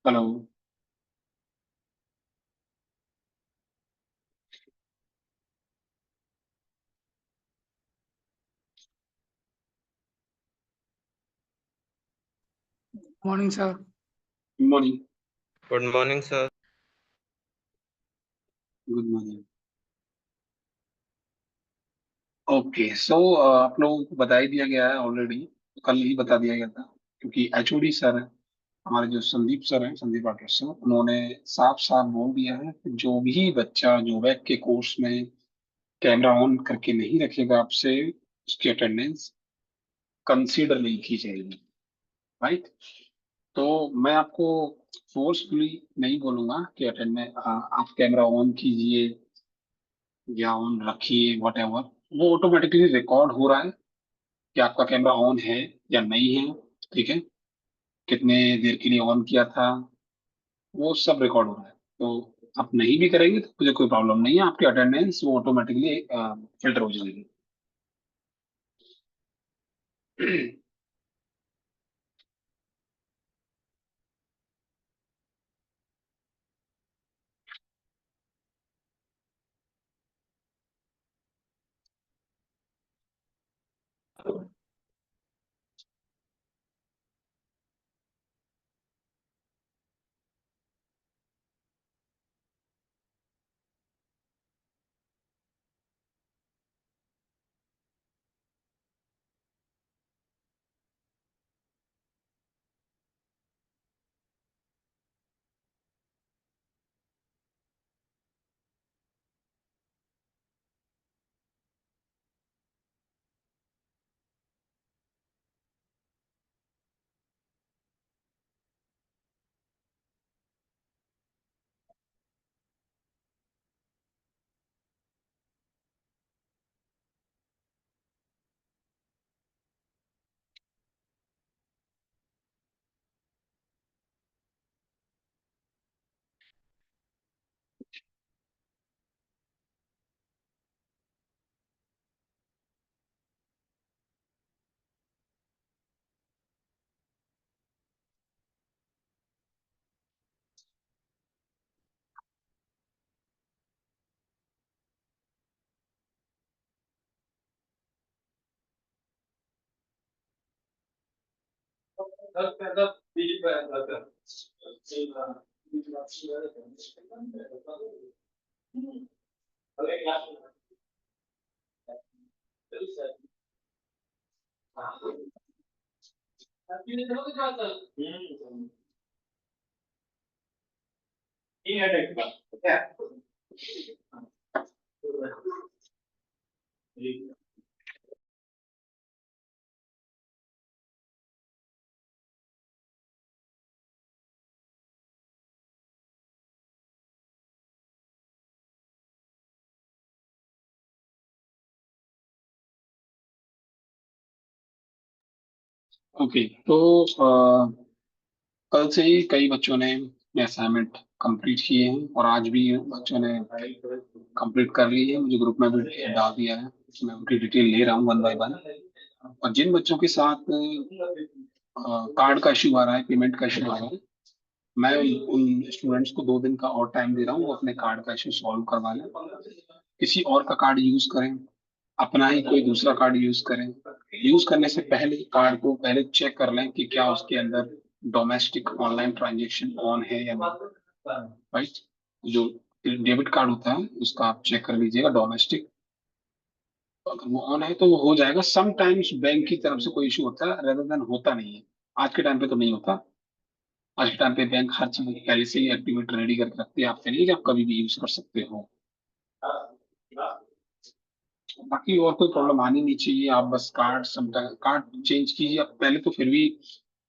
Hello. Morning sir. Good morning. Good morning sir. Good morning. Okay, so आप लोगों को बता ही दिया गया है ऑलरेडी। कल ही बता दिया गया था, क्योंकि एचओडी सर हैं, हमारे जो संदीप सर हैं, संदीप पाटिल सर, उन्होंने साफ साफ बोल दिया है कि जो भी बच्चा जो वैक के कोर्स में कैमरा ऑन करके नहीं रखेगा आपसे, उसकी अटेंडेंस कंसीडर नहीं की जाएगी। राइट। तो मैं आपको फोर्सफुली नहीं बोलूंगा कि अटेंडेंस आप कैमरा ऑन कीजिए या ऑन रखिए, वट एवर। वो ऑटोमेटिकली रिकॉर्ड हो रहा है कि आपका कैमरा ऑन है या नहीं है। ठीक है, कितने देर के लिए ऑन किया था, वो सब रिकॉर्ड हो रहा है। तो आप नहीं भी करेंगे तो मुझे कोई प्रॉब्लम नहीं है, आपकी अटेंडेंस वो ऑटोमेटिकली फिल्टर हो जाएगी। ओके, तो कल से ही कई बच्चों ने असाइनमेंट कंप्लीट किए हैं और आज भी बच्चों ने कंप्लीट कर ली है। मुझे ग्रुप में भी डाल दिया है, मैं उनकी डिटेल ले रहा हूँ वन बाय वन। और जिन बच्चों के साथ कार्ड का इशू आ रहा है, पेमेंट का इशू आ रहा है, मैं उन स्टूडेंट्स को 2 दिन का और टाइम दे रहा हूँ, वो अपने कार्ड का इशू सॉल्व करवा लें। किसी और का कार्ड यूज करें, अपना ही कोई दूसरा कार्ड यूज करें। यूज करने से पहले कार्ड को पहले चेक कर लें कि क्या उसके अंदर डोमेस्टिक ऑनलाइन ट्रांजेक्शन ऑन है या नहीं। राइट। जो डेबिट कार्ड होता है उसका आप चेक कर लीजिएगा, डोमेस्टिक अगर वो ऑन है तो वो हो जाएगा। समटाइम्स बैंक की तरफ से कोई इशू होता है, रेदर देन होता नहीं है। आज के टाइम पे तो नहीं होता। आज के टाइम पे बैंक हर चीज पहले से ही एक्टिवेट रेडी करके रखती है, आपके लिए कि आप कभी भी यूज कर सकते हो। बाकी और कोई प्रॉब्लम आनी नहीं चाहिए। आप बस कार्ड समटाइम कार्ड चेंज कीजिए। अब पहले तो फिर भी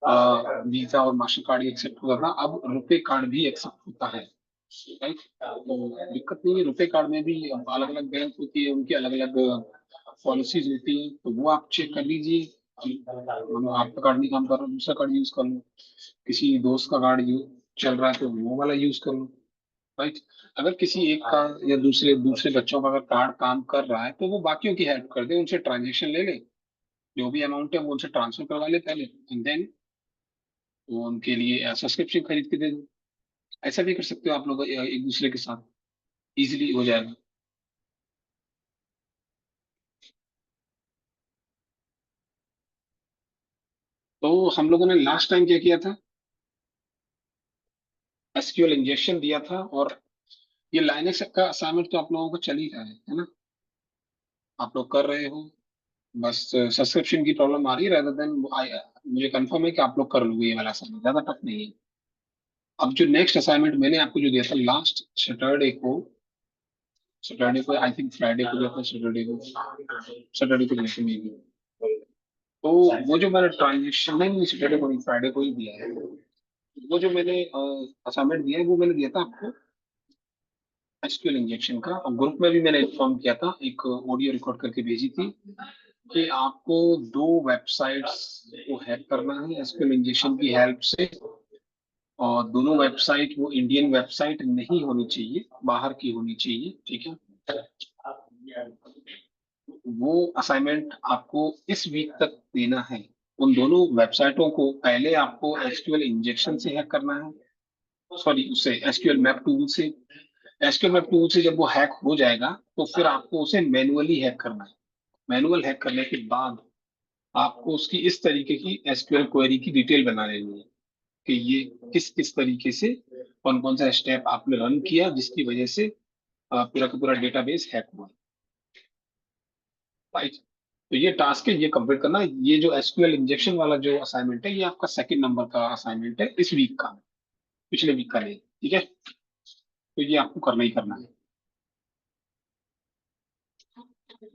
वीजा और मास्टर कार्ड ही एक्सेप्ट होता था, अब रुपे कार्ड भी एक्सेप्ट होता है। राइट, तो दिक्कत नहीं है। रुपे कार्ड में भी अलग अलग बैंक होती है, उनकी अलग अलग पॉलिसीज होती है, तो वो आप चेक कर लीजिए। आपका कार्ड नहीं काम कर रहा, दूसरा कार्ड यूज कर लो। किसी दोस्त का कार्ड चल रहा है तो वो वाला यूज कर लो। राइट। अगर किसी एक का या दूसरे दूसरे बच्चों का अगर कार्ड काम कर रहा है तो वो बाकियों की हेल्प कर दे, उनसे ट्रांजेक्शन ले ले, जो भी अमाउंट है वो उनसे ट्रांसफर करवा ले पहले, एंड देन तो उनके लिए सब्सक्रिप्शन खरीद के दे दो। ऐसा भी कर सकते हो आप लोग एक दूसरे के साथ, इजीली हो जाएगा। तो हम लोगों ने लास्ट टाइम क्या किया था, एसक्यूएल इंजेक्शन दिया था, और ये लाइनेक्स का असाइनमेंट तो आप लोगों को चल ही रहा है ना, आप लोग कर रहे हो। बस सब्सक्रिप्शन की प्रॉब्लम आ रही है, rather देन मुझे कंफर्म है कि आप लोग कर लोगे ये वाला असाइनमेंट, ज्यादा टफ नहीं है। अब जो नेक्स्ट असाइनमेंट मैंने आपको जो दिया था लास्ट सैटरडे को आई थिंक फ्राइडे को दिया था, सैटरडे को दिया था maybe। तो वो जो मैंने ट्रांजेक्शन, नहीं सैटरडे को नहीं, फ्राइडे को ही दिया है। वो जो मैंने असाइनमेंट दिया है वो मैंने दिया था आपको एसक्यूएल इंजेक्शन का, और ग्रुप में भी मैंने इन्फॉर्म किया था, एक ऑडियो रिकॉर्ड करके भेजी थी कि आपको दो वेबसाइट्स को हैक करना है एसक्यूएल इंजेक्शन की हेल्प से। और दोनों वेबसाइट वो इंडियन वेबसाइट नहीं होनी चाहिए, बाहर की होनी चाहिए, ठीक है। वो असाइनमेंट आपको इस वीक तक देना है। उन दोनों वेबसाइटों को पहले आपको एसक्यूएल इंजेक्शन से हैक करना है, सॉरी उससे एसक्यूएल मैप टूल से। एसक्यूएल मैप टूल से जब वो हैक हो जाएगा तो फिर आपको उसे मैनुअली हैक करना है। मैनुअल हैक करने के बाद आपको उसकी इस तरीके की एसक्यूएल क्वेरी की डिटेल बना लेनी है कि ये किस किस तरीके से, कौन कौन सा स्टेप आपने रन किया जिसकी वजह से पूरा का पूरा डेटाबेस हैक हुआ। राइट। तो ये टास्क है, ये कंप्लीट करना है। ये जो एसक्यूएल इंजेक्शन वाला जो असाइनमेंट है ये आपका सेकंड नंबर का असाइनमेंट है इस वीक का, पिछले वीक का नहीं, ठीक है। तो ये आपको करना ही करना है।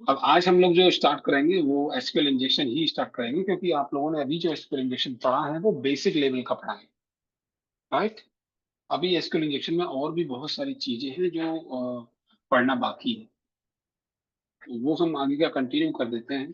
अब आज हम लोग जो स्टार्ट करेंगे वो एसक्यूएल इंजेक्शन ही स्टार्ट करेंगे, क्योंकि आप लोगों ने अभी जो एसक्यूएल इंजेक्शन पढ़ा है वो बेसिक लेवल का पढ़ा है। राइट। अभी एसक्यूएल इंजेक्शन में और भी बहुत सारी चीजें हैं जो पढ़ना बाकी है, तो वो हम आगे का कंटिन्यू कर देते हैं।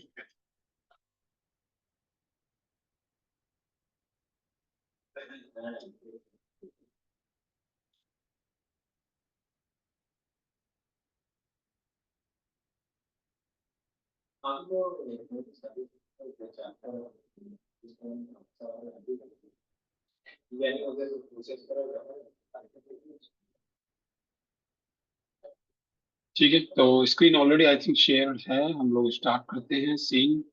ठीक है, तो screen already I think share है, हम लोग स्टार्ट करते हैं सीन।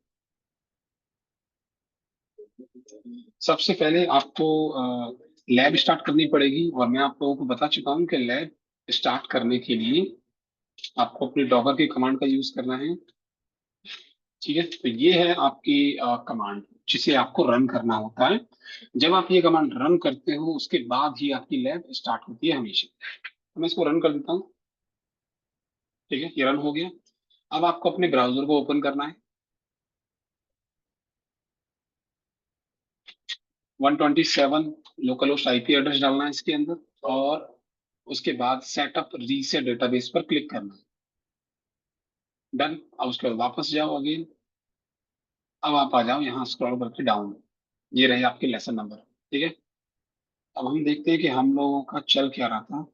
सबसे पहले आपको लैब स्टार्ट करनी पड़ेगी, और मैं आप लोगों को बता चुका हूँ कि लैब स्टार्ट करने के लिए आपको अपनी डॉकर की कमांड का यूज करना है। ठीक है, तो ये है आपकी कमांड जिसे आपको रन करना होता है। जब आप ये कमांड रन करते हो उसके बाद ही आपकी लैब स्टार्ट होती है हमेशा। तो मैं इसको रन कर देता हूँ। ठीक है, ये रन हो गया। अब आपको अपने ब्राउजर को ओपन करना है। 127 लोकल होस्ट आईपी एड्रेस डालना है इसके अंदर, और उसके बाद सेटअप रीसेट डेटाबेस पर क्लिक करना है। डन। अब उसके बाद वापस जाओ अगेन। अब आप आ जाओ यहाँ स्क्रॉल करके डाउन। ये रहे आपके लेसन नंबर। ठीक है। अब हम देखते हैं कि हम लोगों का चल क्या रहा था।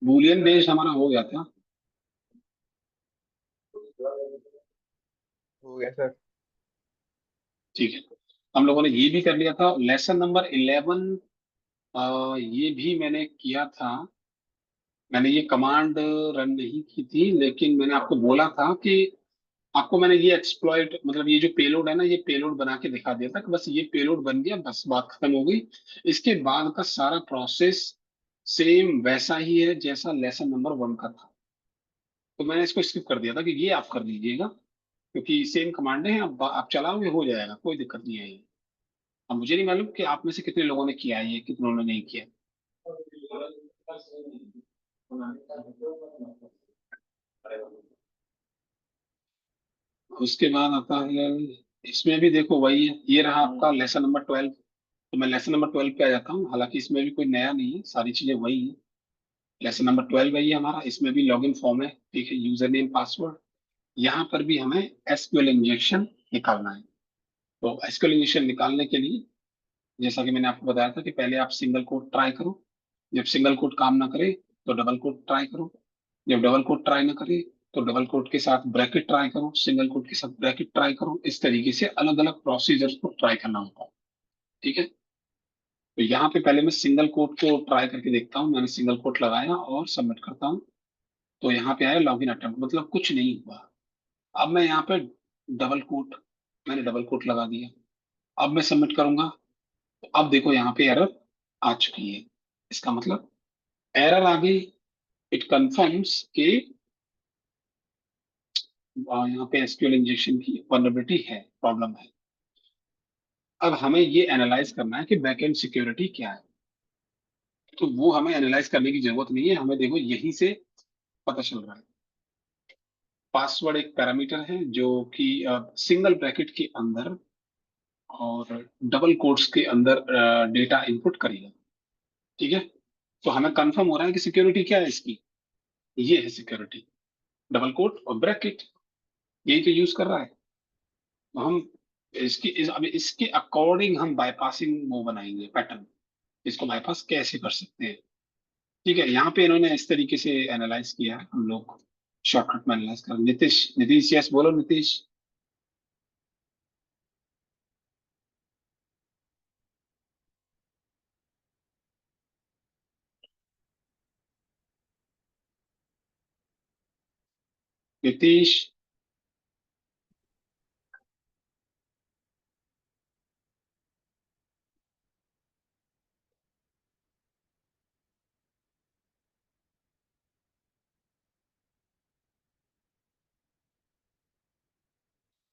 बूलियन बेस्ड हमारा हो गया था। हो गया सर। ठीक है, हम लोगों ने ये भी कर लिया था। लेसन नंबर 11 ये भी मैंने किया था। मैंने ये कमांड रन नहीं की थी, लेकिन मैंने आपको बोला था कि आपको मैंने ये एक्सप्लॉइट, मतलब ये जो पेलोड है ना, ये पेलोड बना के दिखा दिया था कि बस ये पेलोड बन गया, बस बात खत्म हो गई। इसके बाद का सारा प्रोसेस सेम वैसा ही है जैसा लेसन नंबर 1 का था। तो मैंने इसको स्किप कर दिया था कि ये आप कर लीजिएगा, क्योंकि सेम कमांड है, आप चलाओगे हो जाएगा, कोई दिक्कत नहीं है ये। अब मुझे नहीं मालूम कि आप में से कितने लोगों ने किया है ये, कितनों ने नहीं किया। उसके बाद आता है, इसमें भी देखो वही है, ये रहा आपका लेसन नंबर 12। तो मैं लेसन नंबर 12 पे आ जाता हूँ, हालांकि इसमें भी कोई नया नहीं है, सारी चीजें वही है। लेसन नंबर 12 है ये हमारा, इसमें भी लॉगिन फॉर्म है, ठीक है, यूजर नेम पासवर्ड। यहाँ पर भी हमें एसक्यूएल इंजेक्शन निकालना है। तो एसक्यूएल इंजेक्शन निकालने के लिए, जैसा कि मैंने आपको बताया था कि पहले आप सिंगल कोट ट्राई करो। जब सिंगल कोट काम ना करे तो डबल कोट ट्राई करो। जब डबल कोट ट्राई ना करे तो डबल कोट के साथ ब्रैकेट ट्राई करो, सिंगल कोट के साथ ब्रैकेट ट्राई करो। इस तरीके से अलग अलग प्रोसीजर्स को ट्राई करना होता है, ठीक है। तो यहाँ पे पहले मैं सिंगल कोट को ट्राई करके देखता हूँ। मैंने सिंगल कोट लगाया और सबमिट करता हूँ। तो यहाँ पे आया लॉगिन अटेम्प्ट, मतलब कुछ नहीं हुआ। अब मैं यहाँ पे डबल कोट, मैंने डबल कोट लगा दिया। अब मैं सबमिट करूंगा तो अब देखो यहाँ पे एरर आ चुकी है। इसका मतलब एरर आ गई। इट कंफर्म्स कि यहाँ पे एसक्यूएल इंजेक्शन की वल्नरेबिलिटी है, प्रॉब्लम है। अब हमें ये एनालाइज करना है कि बैकएंड सिक्योरिटी क्या है। तो वो हमें एनालाइज करने की जरूरत नहीं है, हमें देखो यहीं से पता चल रहा है। पासवर्ड एक पैरामीटर है जो कि सिंगल ब्रैकेट के अंदर और डबल कोट्स के अंदर डेटा इनपुट करेगा, ठीक है। तो हमें कंफर्म हो रहा है कि सिक्योरिटी क्या है इसकी। ये है सिक्योरिटी, डबल कोट और ब्रैकेट, यही तो यूज कर रहा है। तो हम अब इसके अकॉर्डिंग हम बाईपासिंग वो बनाएंगे पैटर्न, इसको बाईपास कैसे कर सकते हैं, ठीक है। यहाँ पे इन्होंने इस तरीके से एनालाइज किया है, हम लोग शॉर्टकट में एनालाइज कर। नीतीश, नीतीश यस बोलो नीतीश। नीतीश,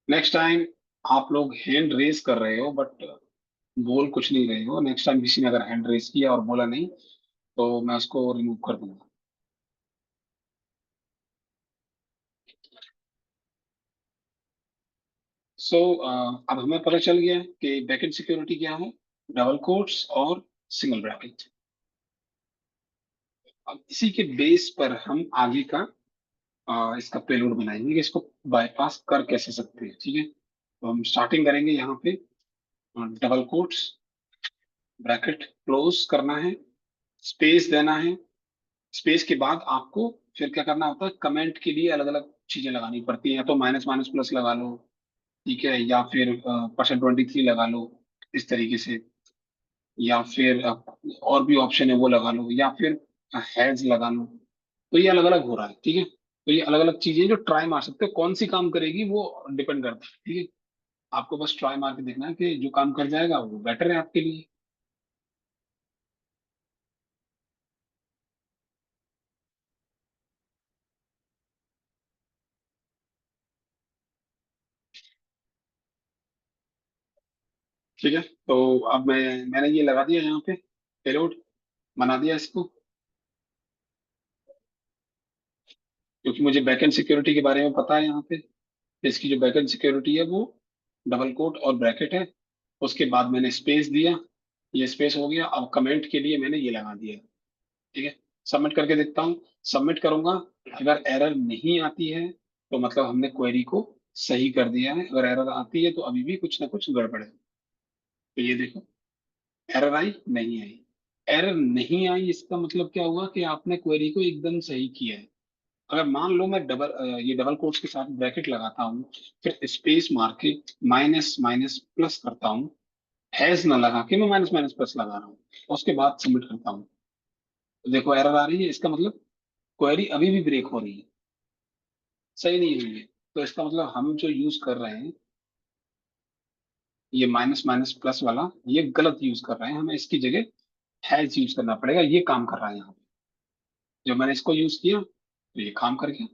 नेक्स्ट टाइम आप लोग हैंड रेज कर रहे हो बट बोल कुछ नहीं रहे हो। नेक्स्ट टाइम किसी ने अगर हैंड रेज किया और बोला नहीं तो मैं उसको रिमूव कर दूंगा। सो अब हमें पता चल गया है कि बैकएंड सिक्योरिटी क्या है, डबल कोट्स और सिंगल ब्रैकेट। अब इसी के बेस पर हम आगे का इसका पेलोड बनाएंगे कि इसको बाईपास कर कैसे सकते हैं, ठीक है। तो हम स्टार्टिंग करेंगे यहाँ पे, डबल कोट्स, ब्रैकेट क्लोज करना है, स्पेस देना है। स्पेस के बाद आपको फिर क्या करना होता है, कमेंट के लिए अलग अलग चीजें लगानी पड़ती हैं। या तो माइनस माइनस प्लस लगा लो, ठीक है, या फिर %23 लगा लो इस तरीके से, या फिर और भी ऑप्शन है वो लगा लो, या फिर हैज लगा लो। तो ये अलग अलग हो रहा है, ठीक है। तो ये अलग अलग चीजें जो ट्राई मार सकते हो, कौन सी काम करेगी वो डिपेंड करता है, ठीक है। आपको बस ट्राई मार के देखना है कि जो काम कर जाएगा वो बेटर है आपके लिए। ठीक है, तो अब मैंने ये लगा दिया यहाँ पे, पेलोड बना दिया इसको। क्योंकि मुझे बैकएंड सिक्योरिटी के बारे में पता है यहाँ पे, इसकी जो बैकएंड सिक्योरिटी है वो डबल कोट और ब्रैकेट है। उसके बाद मैंने स्पेस दिया, ये स्पेस हो गया। अब कमेंट के लिए मैंने ये लगा दिया, ठीक है। सबमिट करके देखता हूँ, सबमिट करूंगा। अगर एरर नहीं आती है तो मतलब हमने क्वेरी को सही कर दिया है। अगर एरर आती है तो अभी भी कुछ ना कुछ गड़बड़ है। तो ये देखो, एरर आई नहीं आई। एरर नहीं आई इसका मतलब क्या हुआ कि आपने क्वेरी को एकदम सही किया है। अगर मान लो मैं ये डबल कोट्स के साथ ब्रैकेट लगाता हूँ, फिर स्पेस मार के माइनस माइनस प्लस करता हूँ, हैज ना लगा के मैं माइनस माइनस प्लस लगा रहा हूँ, उसके बाद सबमिट करता हूँ, तो देखो एरर आ रही है। इसका मतलब क्वेरी अभी भी ब्रेक हो रही है, सही नहीं हुई है। तो इसका मतलब हम जो यूज कर रहे हैं, ये माइनस माइनस प्लस वाला, ये गलत यूज कर रहे हैं। हमें इसकी जगह हैज यूज करना पड़ेगा। ये काम कर रहा है यहाँ पे, जब मैंने इसको यूज किया तो ये काम कर गया।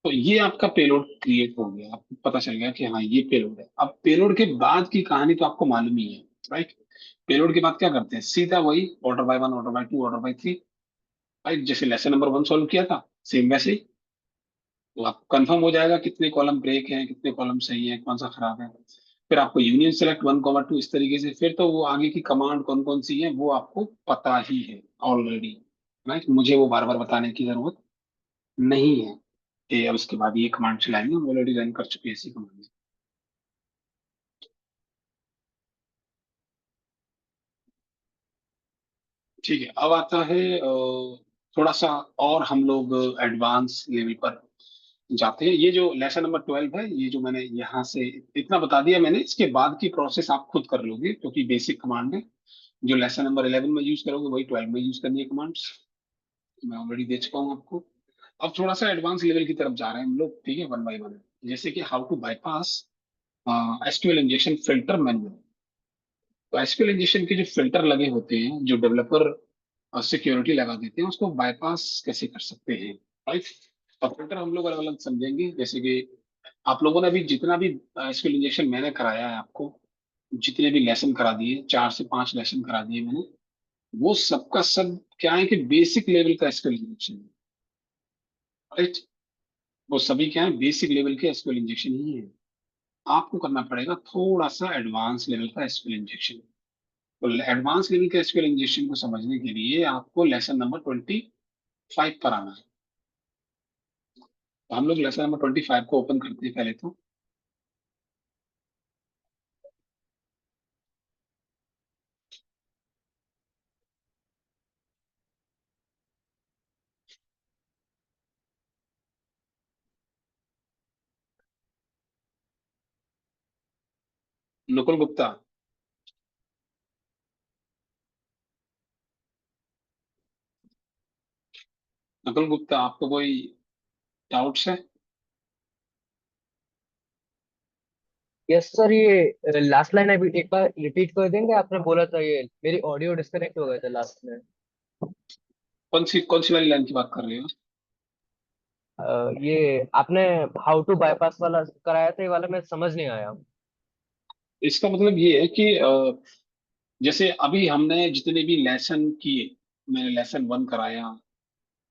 तो ये आपका पेलोड क्रिएट हो गया, आपको पता चल गया कि हाँ ये पेलोड है। अब पेलोड के बाद की कहानी तो आपको मालूम ही है, राइट। पेलोड के बाद क्या करते हैं, सीधा वही order by one, order by two, order by three, right. जैसे लेसन नंबर 1 सॉल्व किया था, सेम वैसे ही। तो आपको कंफर्म हो जाएगा कितने कॉलम ब्रेक हैं, कितने कॉलम सही है, कौन सा खराब है। फिर आपको यूनियन सेलेक्ट 1, 2 इस तरीके से। फिर तो वो आगे की कमांड कौन कौन सी है वो आपको पता ही है ऑलरेडी, राइट, मुझे वो बार बार बताने की जरूरत नहीं है कि अब इसके बाद ये कमांड चलाएंगे, हम ऑलरेडी रन कर चुके हैं इसी कमांड। ठीक है, अब आता है थोड़ा सा और हम लोग एडवांस लेवल पर जाते हैं। ये जो लेसन नंबर 12 है, ये जो मैंने यहाँ से इतना बता दिया मैंने, इसके बाद की प्रोसेस आप खुद कर लोगे क्योंकि बेसिक कमांड है। जो लेसन नंबर 11 में यूज करोगे वही 12 में यूज करनी है कमांड्स, मैं ऑलरेडी दे चुका हूँ आपको। अब थोड़ा सा एडवांस लेवल की तरफ जा रहे हैं हम लोग, ठीक है, वन बाय वन। जैसे कि how to bypass SQL injection filter manual. तो एसक्यूएल इंजेक्शन के जो फिल्टर लगे होते हैं, जो डेवलपर सिक्योरिटी लगा देते हैं, उसको बाईपास कैसे कर सकते हैं, राइट। और फिल्टर हम लोग अलग अलग समझेंगे, जैसे कि आप लोगों ने अभी जितना भी एसक्यूएल इंजेक्शन मैंने कराया है आपको, जितने भी लेसन करा दिए, 4 से 5 लेसन करा दिए मैंने, वो सबका सब क्या है कि बेसिक लेवल का एसक्यूएल इंजेक्शन है, राइट। वो सभी क्या है, बेसिक लेवल के एसक्यूएल इंजेक्शन ही है। आपको करना पड़ेगा थोड़ा सा एडवांस लेवल का एसक्यूएल इंजेक्शन। तो एडवांस लेवल के एसक्यूएल इंजेक्शन को समझने के लिए आपको लेसन नंबर 25 पर आना है। तो हम लोग लेसन नंबर 25 को ओपन करते हैं पहले तो। नकुल गुप्ता, नकुल गुप्ता, आपको कोई डाउट्स है? यस सर, ये लास्ट लाइन अभी एक बार रिपीट कर देंगे? आपने बोला था ये मेरी ऑडियो डिस्कनेक्ट हो गया था लास्ट में। कौन सी वाली लाइन की बात कर रहे हो? ये आपने हाउ टू बाईपास वाला कराया था, ये वाला मैं समझ नहीं आया। इसका मतलब ये है कि जैसे अभी हमने जितने भी लेसन किए, मैंने लेसन 1 कराया,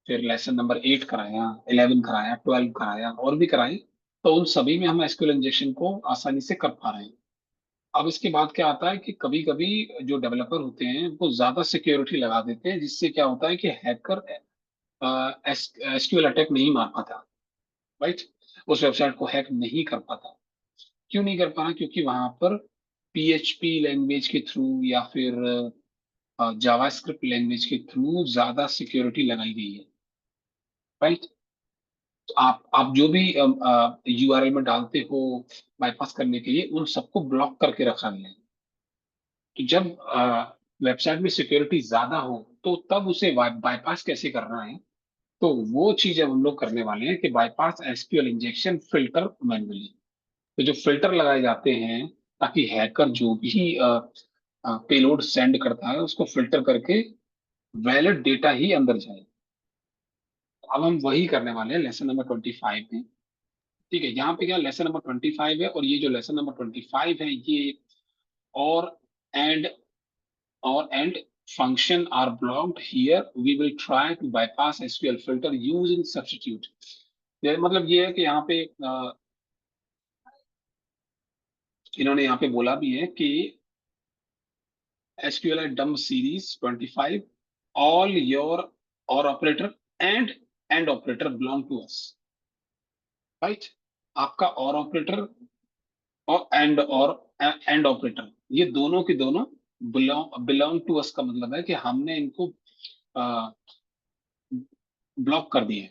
फिर लेसन नंबर 8 कराया, 11 कराया, 12 कराया, और भी कराए, तो उन सभी में हम एसक्यूएल इंजेक्शन को आसानी से कर पा रहे हैं। अब इसके बाद क्या आता है कि कभी कभी जो डेवलपर होते हैं वो ज्यादा सिक्योरिटी लगा देते हैं, जिससे क्या होता है कि हैकर एसक्यूएल अटैक नहीं मार पाता, राइट। उस वेबसाइट को हैक नहीं कर पाता। क्यों नहीं कर पा रहा? क्योंकि वहां पर पीएचपी लैंग्वेज के थ्रू या फिर जावास्क्रिप्ट लैंग्वेज के थ्रू ज्यादा सिक्योरिटी लगाई गई है, राइट। तो आप जो भी यूआरएल में डालते हो बाईपास करने के लिए, उन सबको ब्लॉक करके रखा गया है। तो जब वेबसाइट में सिक्योरिटी ज्यादा हो तो तब उसे बाईपास कैसे करना है, तो वो चीज अब हम लोग करने वाले हैं कि bypass SQL injection filter manually. तो जो फिल्टर लगाए जाते हैं ताकि हैकर जो भी पेलोड सेंड करता है उसको फिल्टर करके वैलिड डेटा ही अंदर जाए। अब हम वही करने वाले हैं लेसन नंबर 25 में। ठीक है, यहाँ पे क्या लेसन नंबर 25 है, और ये जो लेसन नंबर 25 है ये और and and function are blocked here, we will try to bypass SQL filter using substitute। मतलब ये है कि यहाँ पे इन्होंने यहाँ पे बोला भी है कि SQLite dump series 25 all your or operator and operator belong to us, right. आपका और ऑपरेटर और एंड ऑपरेटर, ये दोनों के दोनों बिलोंग टू अस, का मतलब है कि हमने इनको ब्लॉक कर दिए,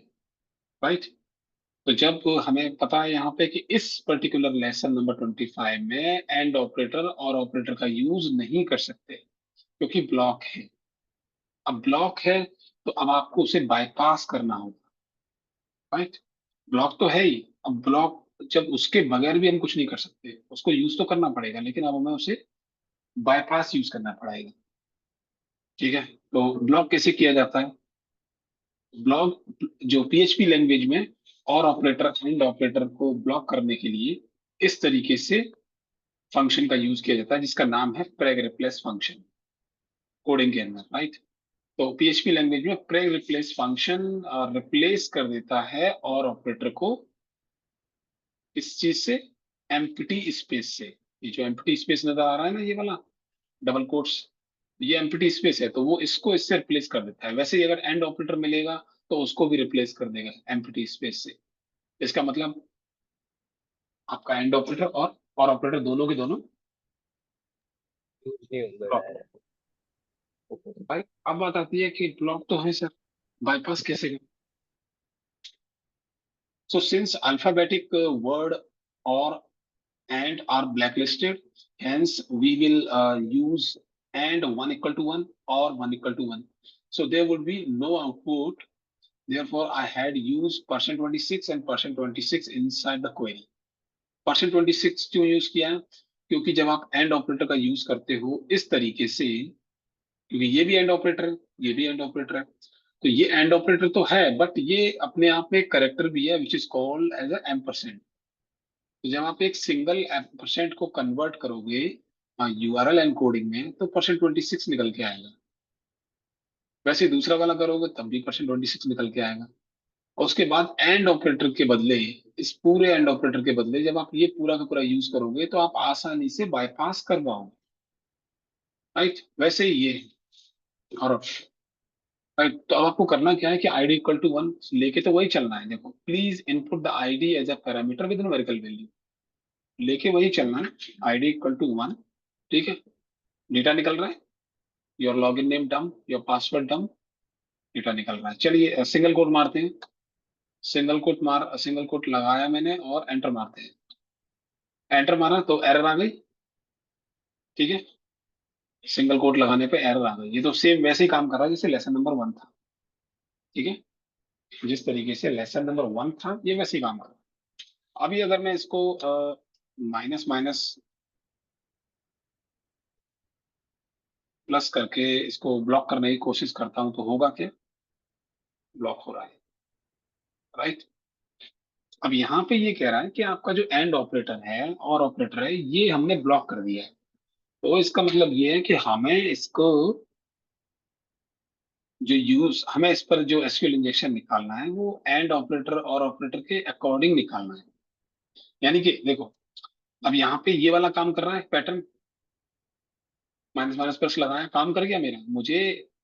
राइट। तो जब हमें पता है यहाँ पे कि इस पर्टिकुलर लेसन नंबर 25 में एंड ऑपरेटर और ऑपरेटर का यूज नहीं कर सकते क्योंकि ब्लॉक है। अब ब्लॉक है तो अब आपको उसे बाईपास करना होगा, राइट। ब्लॉक तो है ही, अब ब्लॉक जब उसके बगैर भी हम कुछ नहीं कर सकते, उसको यूज तो करना पड़ेगा, लेकिन अब हमें उसे बाईपास यूज करना पड़ेगा। ठीक है, तो ब्लॉक कैसे किया जाता है? ब्लॉक जो पीएचपी लैंग्वेज में और ऑपरेटर एंड ऑपरेटर को ब्लॉक करने के लिए इस तरीके से फंक्शन का यूज किया जाता है जिसका नाम है प्रेग रिप्लेस फंक्शन, कोडिंग के अंदर, राइट। तो पीएचपी लैंग्वेज में प्रेग रिप्लेस फंक्शन रिप्लेस कर देता है और ऑपरेटर को इस चीज से, एम्प्टी स्पेस से। ये जो एम्प्टी स्पेस नजर आ रहा है ना, ये वाला डबल कोट्स, ये एम्प्टी स्पेस है तो वो इसको इससे रिप्लेस कर देता है। वैसे ही अगर एंड ऑपरेटर मिलेगा तो उसको भी रिप्लेस कर देगा एम्प्टी स्पेस से। इसका मतलब आपका एंड ऑपरेटर और ऑपरेटर दोनों के दोनों यूज नहीं होंगे ब्लॉक। डायरेक्ट। ओके। भाई अब बात आती है कि ब्लॉक तो है सर, बाईपास कैसे करें? सो सिंस अल्फाबेटिक वर्ड और and are blacklisted, hence we will use and 1 equal to 1 or 1 equal to 1. So there would be no output. Therefore, I had used percent 26 and percent 26 inside the query. Percent 26 क्यों use किया है? क्योंकि जब आप and operator का use करते हो इस तरीके से, क्योंकि ये भी एंड ऑपरेटर है, ये भी एंड ऑपरेटर है, तो ये एंड ऑपरेटर तो है बट ये अपने आप में एक करेक्टर भी है which is called ampersand. तो जब आप एक सिंगल परसेंट को कन्वर्ट करोगे यूआरएल एनकोडिंग में तो परसेंट 26 निकल के आएगा। वैसे दूसरा वाला करोगे तब भी परसेंट 26 निकल के आएगा। और उसके बाद एंड ऑपरेटर के बदले, इस पूरे एंड ऑपरेटर के बदले जब आप ये पूरा का पूरा यूज करोगे तो आप आसानी से बाईपास कर पाओगे। राइट, वैसे ही ये है। और राइट, तो अब आपको करना क्या है कि आईडी इक्वल टू 1 लेके तो वही चलना है। देखो, please input the ID as a parameter with numerical value, लेके वही चलना है। आईडी इक्वल टू 1, ठीक है, डेटा निकल रहा है, योर लॉगिन नेम डम, योर पासवर्ड डम, डेटा निकल रहा है। चलिए सिंगल कोट मारते हैं। सिंगल कोट लगाया मैंने और एंटर मारते हैं। एंटर मारा तो एरर आ गई, ठीक है। सिंगल कोट लगाने पे एरर आ गई। ये तो सेम वैसे ही काम कर रहा है जैसे लेसन नंबर 1 था, ठीक है। जिस तरीके से लेसन नंबर 1 था ये वैसे ही काम कर रहा है। अभी अगर मैं इसको माइनस माइनस प्लस करके इसको ब्लॉक करने की कोशिश करता हूं तो होगा क्या? ब्लॉक हो रहा है, राइट। अब यहाँ पे ये कह रहा है कि आपका जो एंड ऑपरेटर है और ऑपरेटर है ये हमने ब्लॉक कर दिया है। तो इसका मतलब ये है कि हमें इसको जो यूज हमें इस पर जो एसक्यूएल इंजेक्शन निकालना है वो एंड ऑपरेटर और ऑपरेटर के अकॉर्डिंग निकालना है। यानी कि देखो, अब यहाँ पे ये वाला काम कर रहा है पैटर्न, माइनस माइनस प्लस लगाया, काम कर गया मेरा। मुझे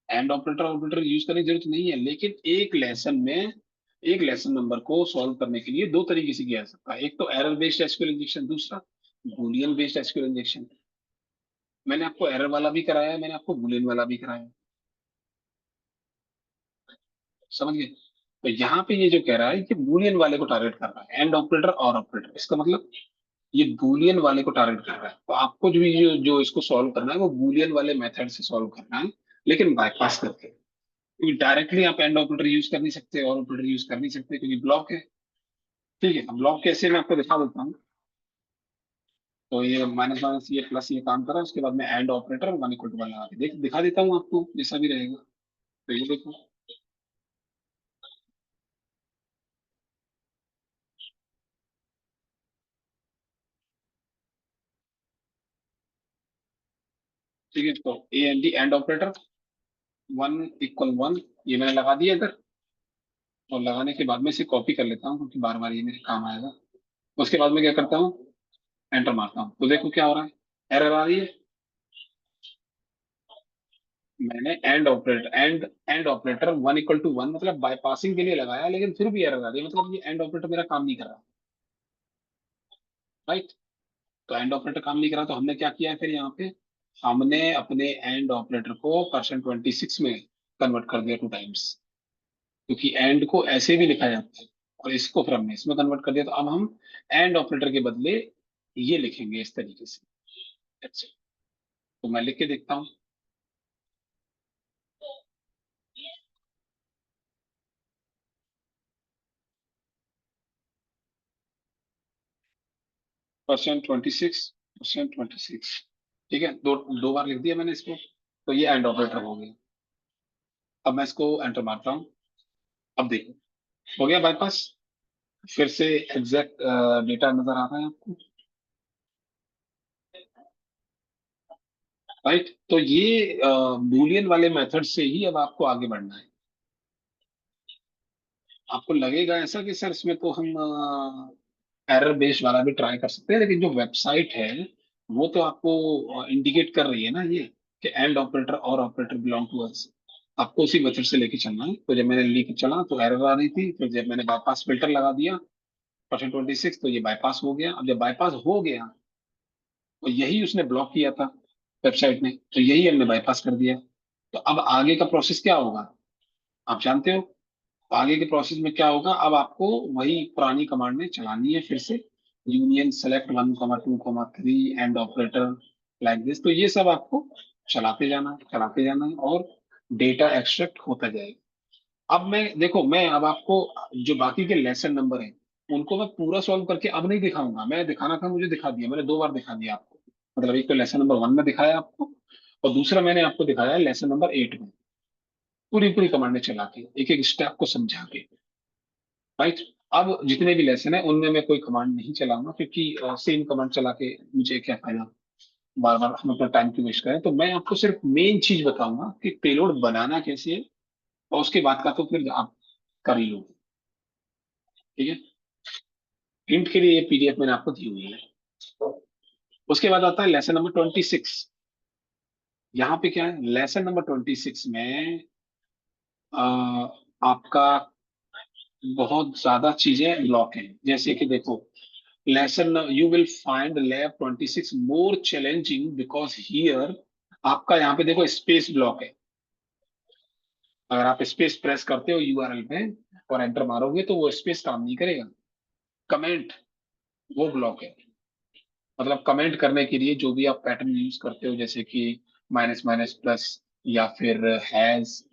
एंड ऑपरेटर ऑपरेटर यूज करने की जरूरत नहीं है, लेकिन एक लेसन नंबर को सॉल्व करने के लिए दो तरीके से किया जा सकता है। एक तो एरर बेस्ड एसक्यूएल इंजेक्शन, दूसरा बूलियन बेस्ड एसक्यूएल इंजेक्शन। मैंने आपको एरर वाला भी कराया है, मैंने आपको बूलियन वाला भी कराया है, समझ गए? तो यहाँ पे ये जो कह रहा है कि बूलियन वाले को टारगेट कर रहा है, एंड ऑपरेटर और ऑपरेटर, इसका मतलब ये बूलियन वाले को टारगेट कर रहा है। तो आपको जो इसको सॉल्व करना है वो बूलियन वाले मेथड से सॉल्व करना है, लेकिन बाईपास करके। क्योंकि डायरेक्टली आप एंड ऑपरेटर यूज कर नहीं सकते और ऑपरेटर यूज कर नहीं सकते क्योंकि ब्लॉक है। ठीक है, अब ब्लॉक कैसे मैं आपको दिखा देता हूँ। तो ये माइनस माइनस ये प्लस ये काम करा, उसके बाद में एंड ऑपरेटर 1 इक्वल टू 1 लगा के दिखा देता हूँ आपको, जैसा भी रहेगा। तो ये देखो, ठीक है। तो A N D and operator 1 equal 1 ये मैंने लगा दिया इधर। और लगाने के बाद में इसे कॉपी कर लेता हूँ क्योंकि बार बार ये मेरे काम आएगा। उसके बाद में क्या करता हूँ, एंटर मारता हूँ तो देखो क्या हो रहा है, एरर आ रही है। मैंने एंड ऑपरेटर 1 इक्वल टू 1 मतलब बाईपासिंग के लिए लगाया, लेकिन फिर भी एरर आ रही है, मतलब ये एंड ऑपरेटर मेरा काम नहीं कर रहा। राइट, तो एंड ऑपरेटर काम नहीं कर रहा तो हमने क्या किया है फिर यहाँ पे, हमने अपने एंड ऑपरेटर को परसेंट 26 में कन्वर्ट कर दिया 2 टाइम्स। क्योंकि एंड को ऐसे भी लिखा जाता है और इसको फिर हमने इसमें कन्वर्ट कर दिया। तो अब हम एंड ऑपरेटर के बदले ये लिखेंगे इस तरीके से। अच्छा, तो मैं लिख के देखता हूँ। परसेंट 26 ठीक है, दो दो बार लिख दिया मैंने इसको। तो ये एंड ऑपरेटर हो गया। अब मैं इसको एंटर मारता हूँ। अब देखो, हो गया बाईपास। फिर से एग्जैक्ट डेटा नजर आ रहा है आपको, राइट। तो ये बूलियन वाले मेथड से ही अब आपको आगे बढ़ना है। आपको लगेगा ऐसा कि सर इसमें तो हम एरर बेस्ड वाला भी ट्राई कर सकते हैं, लेकिन जो वेबसाइट है वो तो आपको इंडिकेट कर रही है ना ये, कि एंड ऑपरेटर और ऑपरेटर बिलोंग टू अस, आपको उसी मेथड से लेके चलना है। तो जब मैंने लेके चला तो एरर आ रही थी, फिर जब मैंने बाईपास फिल्टर लगा दिया %26, तो ये बाईपास हो गया। अब जब बाईपास हो गया तो यही उसने ब्लॉक किया था वेबसाइट ने, तो यही हमने बाईपास कर दिया। तो अब आगे का प्रोसेस क्या होगा आप जानते हो। तो आगे के प्रोसेस में क्या होगा, अब आपको वही पुरानी कमांड में चलानी है फिर से, union select 1, 2, 3 and operator like this. तो ये सब आपको चलाते जाना है और डेटा एक्सट्रैक्ट होता जाएगा। अब मैं देखो, मैं अब आपको जो बाकी के लेसन नंबर हैं उनको मैं पूरा सॉल्व करके अब नहीं दिखाऊंगा। मैं दिखाना था, मुझे दिखा दिया, मैंने 2 बार दिखा दिया आपको। मतलब एक तो लेसन नंबर 1 में दिखाया आपको, और दूसरा मैंने आपको दिखाया लेसन नंबर 8 में, पूरी पूरी कमांडें चला के एक एक स्टेप को समझा के। राइट। अब जितने भी लेसन है उनमें मैं कोई कमांड नहीं चलाऊंगा, क्योंकि सेम कमांड चला के मुझे क्या फायदा, बार बार हम अपना टाइम क्यों वेस्ट करें। तो मैं आपको सिर्फ मेन चीज बताऊंगा कि पेलोड बनाना कैसे है, और उसके बाद का तो फिर आप कर ही लोगे। ठीक है, हिंट के लिए ये पीडीएफ मैंने आपको दी हुई है। उसके बाद आता है लेसन नंबर 26। यहाँ पे क्या है, लेसन नंबर 26 में आ, आपका बहुत ज्यादा चीजें ब्लॉक हैं। जैसे कि देखो, lesson you will find lab 26 more challenging because here, आपका यहाँ पे देखो स्पेस ब्लॉक है। अगर आप स्पेस प्रेस करते हो यूआरएल पे और एंटर मारोगे तो वो स्पेस काम नहीं करेगा। कमेंट, वो ब्लॉक है। मतलब कमेंट करने के लिए जो भी आप पैटर्न यूज करते हो, जैसे कि माइनस माइनस प्लस या फिर हैज,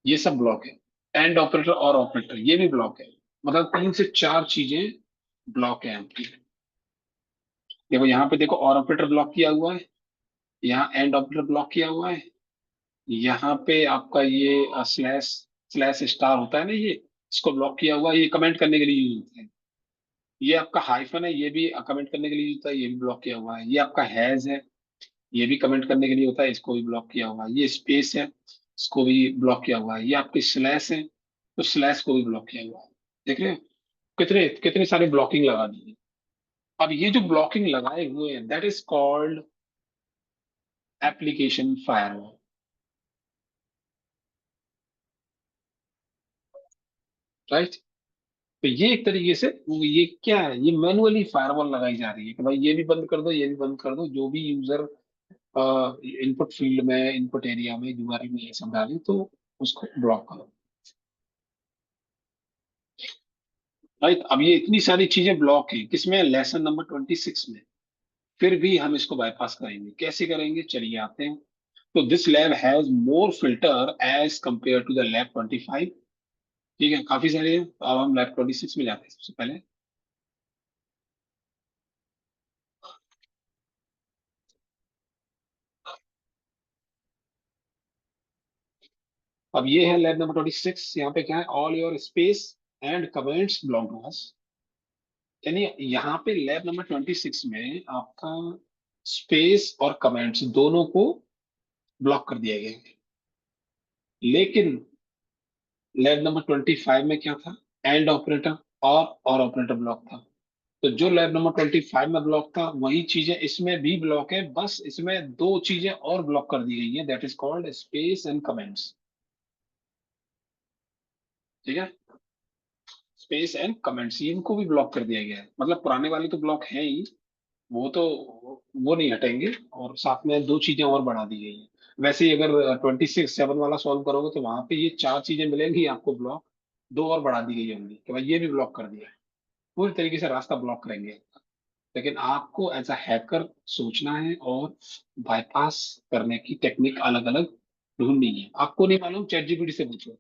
ये सब ब्लॉक है। एंड ऑपरेटर और ऑपरेटर ये भी ब्लॉक है। मतलब 3 से 4 चीजें ब्लॉक है आपकी। देखो यहाँ पे देखो, और ऑपरेटर ब्लॉक किया हुआ है, यहाँ एंड ऑपरेटर ब्लॉक किया हुआ है, यहाँ पे आपका ये स्लैश स्लैश स्टार होता है ना, ये इसको ब्लॉक किया हुआ है, ये कमेंट करने के लिए यूज होता है। ये आपका हाइफन है, ये भी कमेंट करने के लिए यूज होता है, ये भी ब्लॉक किया हुआ है। ये आपका हैज है, ये भी कमेंट करने के लिए होता है, इसको भी ब्लॉक किया हुआ है। ये स्पेस है, इसको भी ब्लॉक किया हुआ है। ये आपकी स्लैश है, तो स्लैश को भी ब्लॉक किया हुआ है। देख रहे हो कितने कितने सारे ब्लॉकिंग लगा दिए। अब ये जो ब्लॉकिंग लगाए हुए हैं, that is called application firewall. Right. तो ये एक तरीके से ये क्या है, ये मैनुअली फायरवॉल लगाई जा रही है कि भाई ये भी बंद कर दो, ये भी बंद कर दो, जो भी यूजर इनपुट फील्ड में, इनपुट एरिया में, यूआरएल में ये सब डाले तो उसको ब्लॉक करो। राइट। अब ये इतनी सारी चीजें ब्लॉक हैं किसमें, लेसन नंबर 26 में। फिर भी हम इसको बाईपास करेंगे, कैसे करेंगे चलिए आते हैं। तो this lab has more filter as compare to the lab 25। ठीक है, काफी सारे हैं। तो अब हम लैब 26 में जाते हैं सबसे पहले। अब ये है लैब नंबर 26। यहाँ पे क्या है, all your space and comments belong to us. यानी यहाँ पे लैब नंबर 26 में आपका स्पेस और कमेंट्स दोनों को ब्लॉक कर दिया गया है। लेकिन लैब नंबर 25 में क्या था, एंड ऑपरेटर और ऑपरेटर ब्लॉक था। तो जो लैब नंबर 25 में ब्लॉक था वही चीजें इसमें भी ब्लॉक है, बस इसमें 2 चीजें और ब्लॉक कर दी गई है, that is called space and comments. ठीक है, स्पेस एंड कमेंट्स इनको भी ब्लॉक कर दिया गया है। मतलब पुराने वाले तो ब्लॉक है ही, वो तो वो नहीं हटेंगे, और साथ में 2 चीजें और बढ़ा दी गई हैं। वैसे ही अगर 26/7 वाला सॉल्व करोगे तो वहां पे ये 4 चीजें मिलेंगी आपको ब्लॉक, 2 और बढ़ा दी गई होंगी कि भाई ये भी ब्लॉक कर दिया है। पूरी तरीके से रास्ता ब्लॉक करेंगे। लेकिन आपको एज अ हैकर सोचना है और बाईपास करने की टेक्निक अलग अलग ढूंढनी है। आपको नहीं मालूम, चैट जीपीटी से पूछो,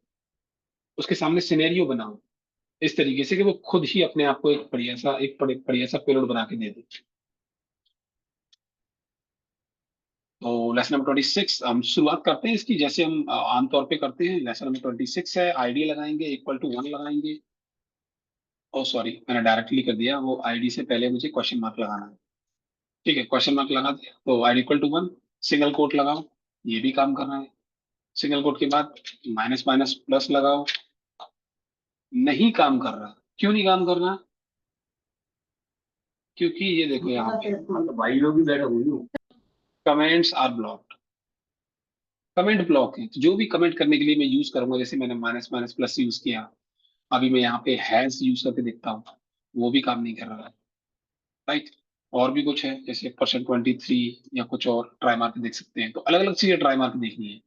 उसके सामने सिनेरियो बनाओ इस तरीके से कि वो खुद ही अपने आप को एक बढ़िया सा पेलोड बना के दे दे। तो लेसन नंबर 26 हम शुरुआत करते हैं इसकी, जैसे हम आमतौर पे करते हैं। लेसन नंबर 26 है, आईडी लगाएंगे, =1 लगाएंगे। ओ सॉरी, मैंने डायरेक्टली कर दिया, वो आईडी से पहले मुझे क्वेश्चन मार्क लगाना है। ठीक है, क्वेश्चन मार्क लगा दिया तो ID =1, सिंगल कोट लगाओ, ये भी काम कर रहा है। सिंगल कोट के बाद माइनस माइनस प्लस लगाओ, नहीं काम कर रहा। क्यों नहीं काम कर रहा, क्योंकि ये देखो यहाँ पे भाई लोग भी बैठे हुए हो। Comments are blocked. Comment block है, तो जो भी कमेंट करने के लिए मैं यूज करूंगा, जैसे मैंने माइनस माइनस प्लस यूज किया, अभी मैं यहाँ पे हैज यूज करके देखता हूँ, वो भी काम नहीं कर रहा है। राइट। और भी कुछ है, जैसे %23 या कुछ और ट्राई मार के देख सकते हैं। तो अलग अलग चीजें ट्राई मार के देखनी है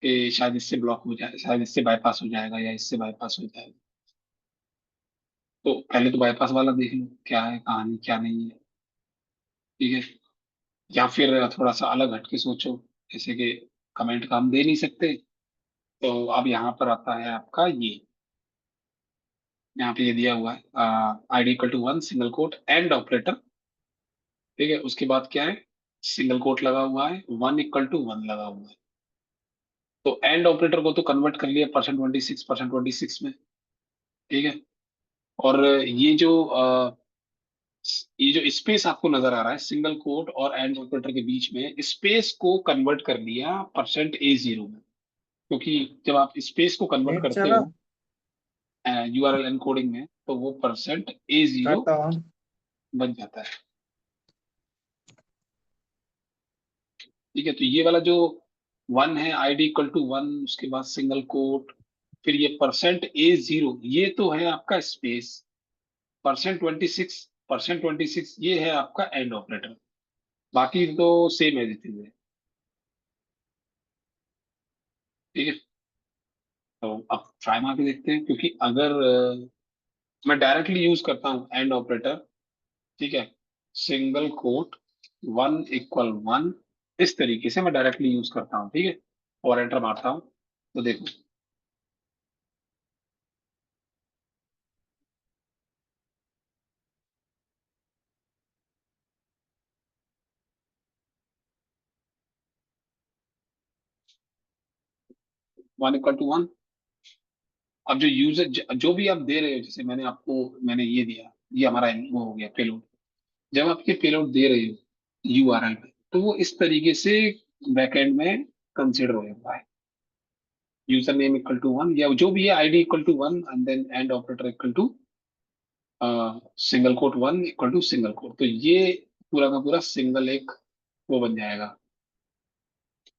कि शायद इससे ब्लॉक हो जाए, शायद इससे बाईपास हो जाएगा, या इससे बाईपास हो जाएगा। तो पहले तो बाईपास वाला देख लो, क्या है कहानी क्या नहीं है। ठीक है। या फिर थोड़ा सा अलग हटके सोचो, जैसे कि कमेंट का हम दे नहीं सकते, तो अब यहाँ पर आता है आपका ये, यहाँ पे ये दिया हुआ है ID = 1 single quote and operator. ठीक है, उसके बाद क्या है, सिंगल कोट लगा हुआ है, 1 = 1 लगा हुआ है। तो एंड ऑपरेटर को तो कन्वर्ट कर लिया %26 में। ठीक है। और ये जो स्पेस आपको नजर आ रहा है सिंगल कोट और एंड ऑपरेटर के बीच में, स्पेस को कन्वर्ट कर लिया %A0 में। क्योंकि जब आप स्पेस को कन्वर्ट नेट करते चला हो URL एनकोडिंग में, तो वो %A0 करता हूँ। बन जाता है। ठीक है, तो ये वाला जो 1 है, ID = 1, उसके बाद सिंगल कोट, फिर ये %A0, ये तो है आपका स्पेस। %26 ये है आपका एंड ऑपरेटर। बाकी तो सेम एज इट इज है। ठीक है। तो अब ट्राई मार के देखते हैं, क्योंकि अगर मैं डायरेक्टली यूज करता हूँ एंड ऑपरेटर, ठीक है, सिंगल कोट 1 = 1, इस तरीके से मैं डायरेक्टली यूज करता हूँ। ठीक है। और एंटर मारता हूँ, तो देखो, 1 = 1। अब जो यूजर जो भी आप दे रहे हो, जैसे मैंने ये दिया, ये हमारा वो हो गया पेलोड। जब आप ये पेलोड दे रहे हो URL पे, तो वो इस तरीके से बैकएंड में कंसिडर हो जाता है। यूजर नेम =1, या जो भी है ID = 1, and then and operator single quote 1 = single quote, तो ये पूरा का पूरा सिंगल एक वो बन जाएगा,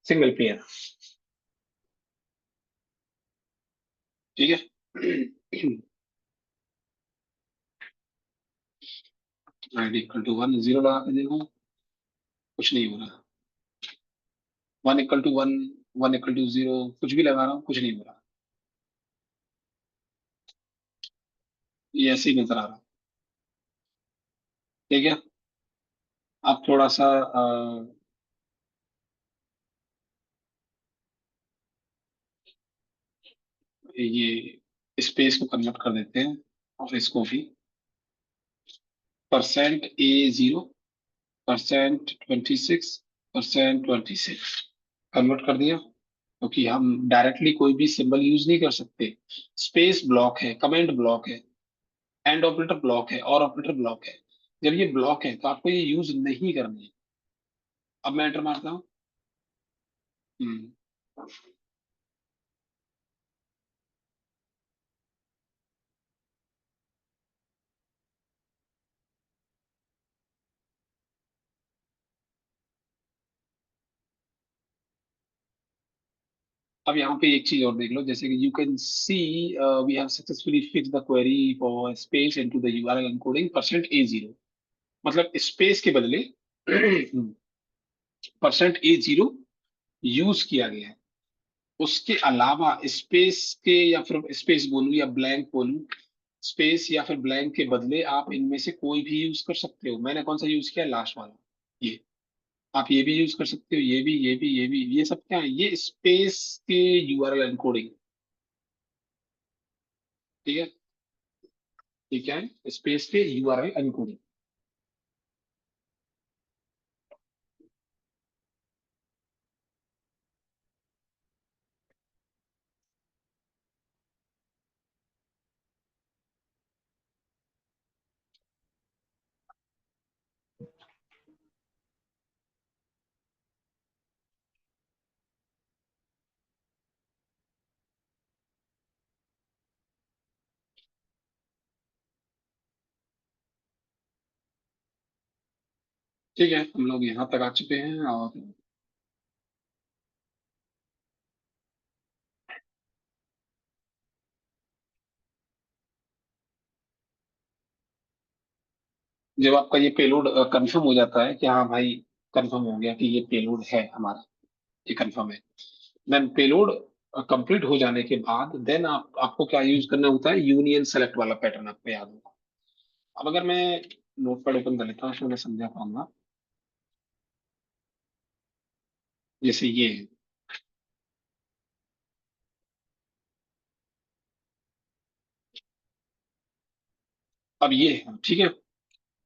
सिंगल पेयर। ठीक है। ID = 1, जीरो लगा के देखो, कुछ नहीं हो रहा। 1 = 1, 1 = 0, कुछ भी लगा रहा हूँ, कुछ नहीं हो रहा। ये ऐसे ही नजर आ रहा है। ठीक है। अब थोड़ा सा ये स्पेस को कन्वर्ट कर देते हैं, और इसको भी %A0, %26 कन्वर्ट कर दिया। क्योंकि हम डायरेक्टली कोई भी सिंबल यूज नहीं कर सकते। स्पेस ब्लॉक है, कमेंट ब्लॉक है, एंड ऑपरेटर ब्लॉक है, और ऑपरेटर ब्लॉक है। जब ये ब्लॉक है, तो आपको ये यूज नहीं करनी है। अब मैं एंटर मारता हूँ। हम्म, अब यहाँ पे एक चीज और देख लो, जैसे कि you can see we have successfully fix the query for space into the URL encoding %A0। मतलब स्पेस के बदले %A0 यूज किया गया है। उसके अलावा स्पेस के, या फिर स्पेस बोलूं या ब्लैंक बोलूं, स्पेस या फिर ब्लैंक के बदले आप इनमें से कोई भी यूज कर सकते हो। मैंने कौन सा यूज किया, लास्ट वाला, ये। आप ये भी यूज कर सकते हो, ये भी, ये सब क्या है, ये स्पेस के URL एनकोडिंग। ठीक है। ये क्या है, स्पेस के URL एनकोडिंग। ठीक है, हम लोग यहाँ तक आ चुके हैं, और जब आपका ये पेलोड कंफर्म हो जाता है कि हाँ भाई कंफर्म हो गया कि ये पेलोड है हमारा, ये कंफर्म है, देन पेलोड कंप्लीट हो जाने के बाद देन आपको क्या यूज करना होता है, यूनियन सेलेक्ट वाला पैटर्न आपको याद होगा। अब अगर मैं नोटपैड ओपन कर लेता हूँ इसमें मैं समझा पाऊंगा। जैसे ये है, अब ये है ठीक है,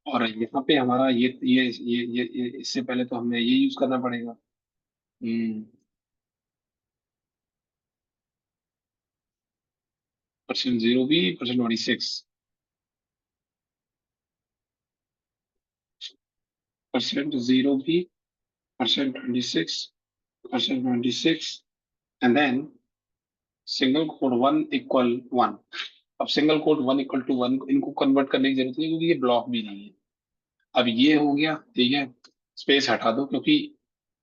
और यहाँ पे हमारा ये इससे पहले तो हमें ये यूज करना पड़ेगा। Percent zero B, percent 26, percent 0 B, percent 26, percent 26, and then single quote 1 = 1। अब सिंगल कोड 1 = 1 इनको कन्वर्ट करने की जरूरत नहीं क्योंकि ये ब्लॉक भी नहीं है। अब ये हो गया ठीक है, स्पेस हटा दो क्योंकि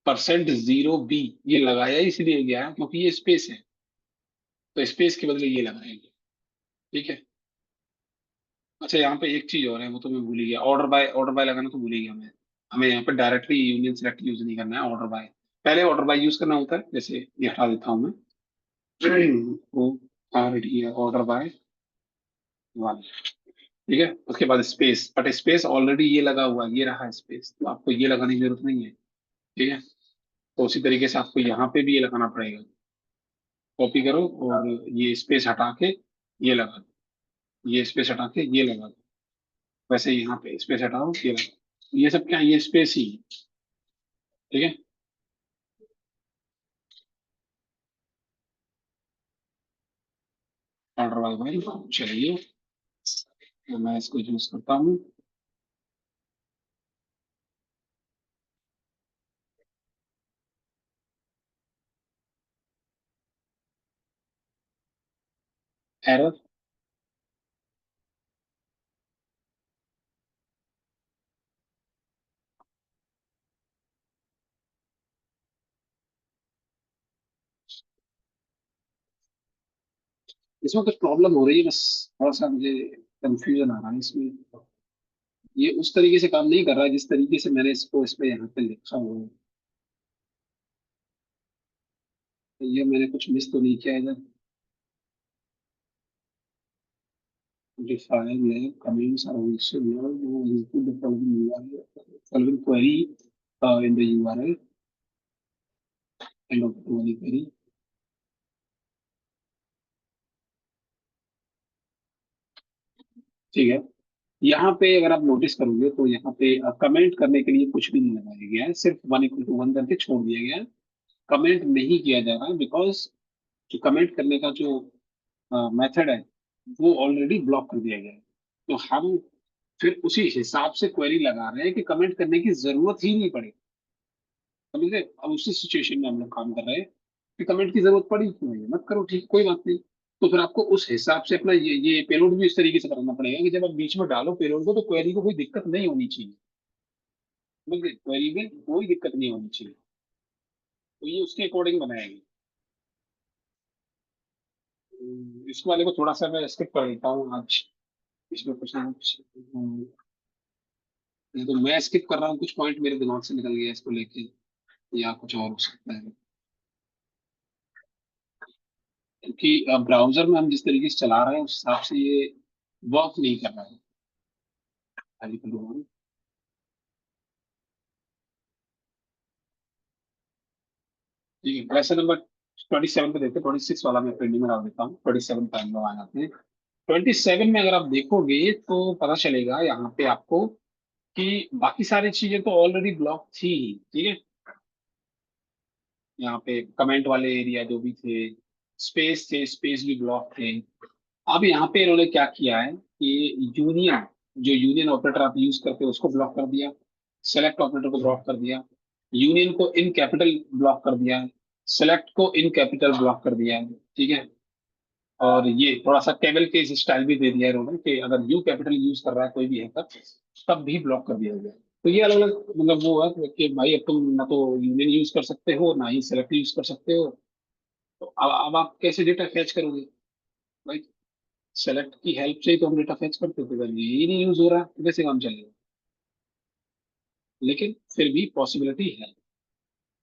परसेंट 0 बी ये लगाया इसलिए गया है क्योंकि ये स्पेस है, तो स्पेस के बदले ये लगाएंगे। ठीक है। अच्छा यहाँ पे एक चीज और है वो तो मैं भूल ही गया, ऑर्डर बाय लगाना तो भूल ही गया मैं। हमें यहाँ पे डायरेक्टली यूनियन सेलेक्ट यूज नहीं करना है, ऑर्डर बाय पहले ऑर्डर बाय यूज करना होता है। जैसे ये हटा देता हूँ मैं वो ऑर्डर बाय 1। ठीक है, उसके बाद स्पेस, बट स्पेस ऑलरेडी ये लगा हुआ है, ये रहा स्पेस, तो आपको ये लगाने की जरूरत नहीं है। ठीक है, तो उसी तरीके से आपको यहाँ पे भी ये लगाना पड़ेगा। कॉपी करो और ये स्पेस हटा के ये लगा दो, ये स्पेस हटा के ये लगा दो, वैसे ही यहाँ पे स्पेस हटाओ ये लगा दो। ये सब क्या है? ये स्पेस ही है। ठीक है, ऑर्डर बाय भाई, चलिए तो मैं इसको यूज करता हूँ। एरर, इसमें कुछ प्रॉब्लम हो रही है, बस थोड़ा सा मुझे कंफ्यूजन आ रहा है इसमें। ये उस तरीके से काम नहीं कर रहा है जिस तरीके से मैंने इसको इस पे यहाँ पे लिखा हुआ है। तो ये मैंने कुछ मिस तो नहीं किया इधर। Define like comments are also allowed to include the following URL, following query in the URL and of the query। ठीक है, यहाँ पे अगर आप नोटिस करोगे तो यहाँ पे कमेंट करने के लिए कुछ भी नहीं लगाया गया है, सिर्फ 1 = 1 करके छोड़ दिया गया है। कमेंट नहीं किया जा रहा है बिकॉज जो कमेंट करने का जो मेथड है वो ऑलरेडी ब्लॉक कर दिया गया है। तो हम फिर उसी हिसाब से क्वेरी लगा रहे हैं कि कमेंट करने की जरूरत ही नहीं पड़े। समझे? अब उसी सिचुएशन में हम लोग काम कर रहे हैं कि कमेंट की जरूरत पड़ी क्यों है, मत करो, ठीक कोई बात नहीं। तो फिर आपको उस हिसाब से अपना ये पेलोड भी इस तरीके से करना पड़ेगा कि जब आप बीच में डालो पेलोड को तो क्वेरी को कोई दिक्कत नहीं होनी चाहिए। समझ गए? क्वेरी में कोई दिक्कत नहीं होनी चाहिए, तो ये उसके अकॉर्डिंग बनाएंगे। इस वाले को थोड़ा सा मैं स्किप कर देता हूँ आज, इसमें कुछ ना कुछ नहीं तो मैं स्किप कर रहा हूँ, कुछ पॉइंट मेरे दिमाग से निकल गया इसको लेके, या कुछ और हो सकता है। क्योंकि ब्राउजर में हम जिस तरीके से चला रहे हैं उस हिसाब से ये वर्क नहीं कर रहा है। खाली कर दूंगा मैं। ठीक है, क्वेश्चन नंबर 27 पे देखते हैं। 26 वाला मैं पेंडिंग में डाल देता हूँ, 27 पे हम लोग आ जाते हैं। 27 में अगर आप देखोगे तो पता चलेगा यहाँ पे आपको कि बाकी सारी चीजें तो ऑलरेडी ब्लॉक थी ही। ठीक है, यहाँ पे कमेंट वाले एरिया जो भी थे, स्पेस थे, स्पेस भी ब्लॉक थे। अब यहाँ पे इन्होंने क्या किया है कि यूनियन, जो यूनियन ऑपरेटर आप यूज करते हो उसको ब्लॉक कर दिया, सेलेक्ट ऑपरेटर को ब्लॉक कर दिया, यूनियन को इन कैपिटल ब्लॉक कर दिया, सेलेक्ट को इन कैपिटल ब्लॉक कर दिया है। ठीक है, और ये थोड़ा सा टेबल के स्टाइल भी दे दिया है इन्होंने कि अगर यू कैपिटल यूज कर रहा है कोई भी हैकर तब भी ब्लॉक कर दिया गया। तो ये अलग अलग मतलब वो है कि भाई अब तुम ना तो यूनियन यूज कर सकते हो ना ही सेलेक्ट यूज कर सकते हो। तो अब आप कैसे डेटा फैच करोगे भाई? सेलेक्ट की हेल्प से ही तो हम डेटा फैच करते थे, अगर यही नहीं यूज हो रहा तो कैसे काम चलेगा? लेकिन फिर भी पॉसिबिलिटी है।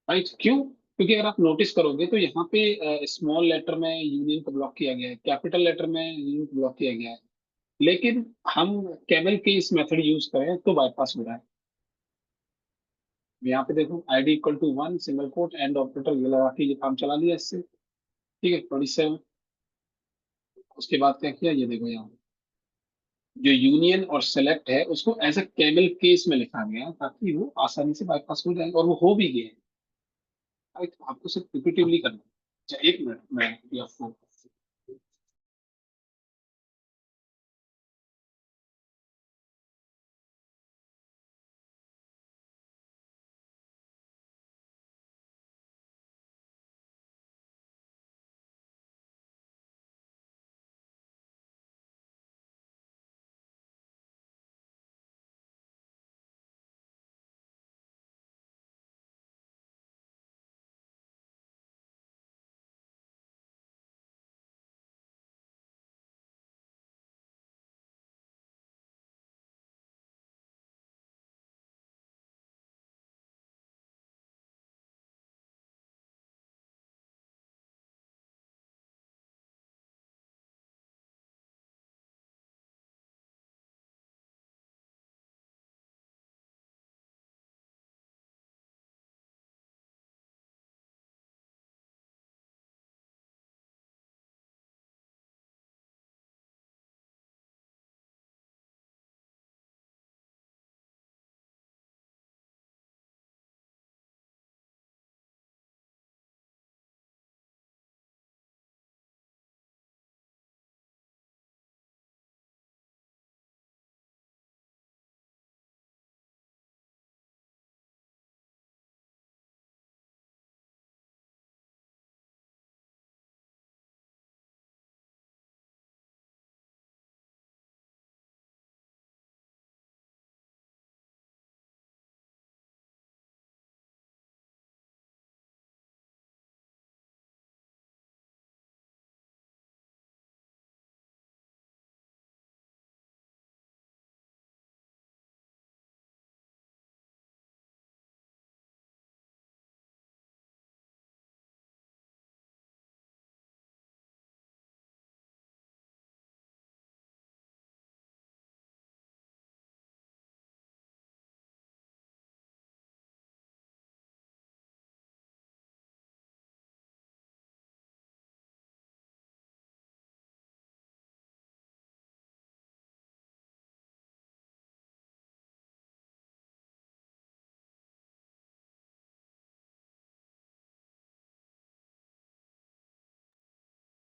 राइट, क्यों? क्योंकि अगर आप नोटिस करोगे तो यहाँ पे स्मॉल लेटर में यूनियन को ब्लॉक किया गया है, कैपिटल लेटर में यूनियन को ब्लॉक किया गया है, लेकिन हम कैमल के इस मेथड यूज करें तो बाईपास हो रहा है। यहाँ पे देखो ID equal to 1 single quote and operator ये लगा के ये काम चला लिया इससे। ठीक है, 27। उसके बाद क्या किया, ये देखो यहाँ जो यूनियन और सेलेक्ट है उसको एज अ कैमल केस में लिखा गया है, ताकि वो आसानी से बाईपास हो जाए, और वो हो भी गया है। राइट, आपको सिर्फ रिपीटिवली करना है। अच्छा, एक मिनट मैं ये आपको।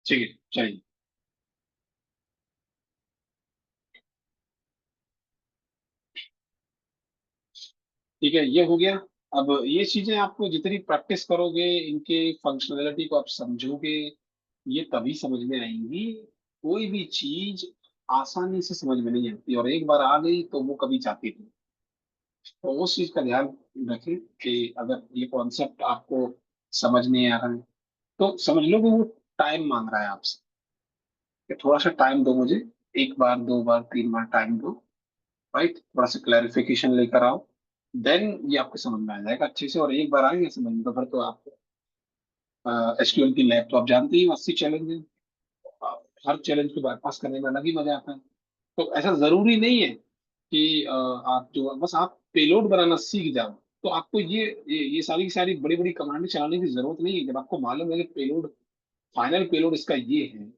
ठीक है, चलिए। ठीक है, ये हो गया। अब ये चीजें आपको जितनी प्रैक्टिस करोगे, इनके फंक्शनैलिटी को आप समझोगे, ये तभी समझ में आएंगी। कोई भी चीज आसानी से समझ में नहीं आती, और एक बार आ गई तो वो कभी जाती नहीं। तो उस चीज का ध्यान रखें कि अगर ये कॉन्सेप्ट आपको समझ नहीं आ रहा है तो समझ लो कि वो टाइम मांग रहा है आपसे, कि थोड़ा सा टाइम दो मुझे, एक बार, दो बार, तीन बार टाइम दो। राइट, थोड़ा सा क्लैरिफिकेशन लेकर आओ, देन ये आपको समझ में आ जाएगा अच्छे से। और एक बार आ गया समझ में तो फिर तो आप SQL की लैब तो आप जानते ही हो, 80 चैलेंज है। हर चैलेंज को बाईपास करने में अलग ही मजा आता है। तो ऐसा जरूरी नहीं है कि आप जो बस आप पेलोड बनाना सीख जाओ तो आपको ये सारी की सारी बड़ी बड़ी कमांडें चलाने की जरूरत नहीं है। जब आपको मालूम है कि पेलोड, फाइनल पेलोड इसका ये है,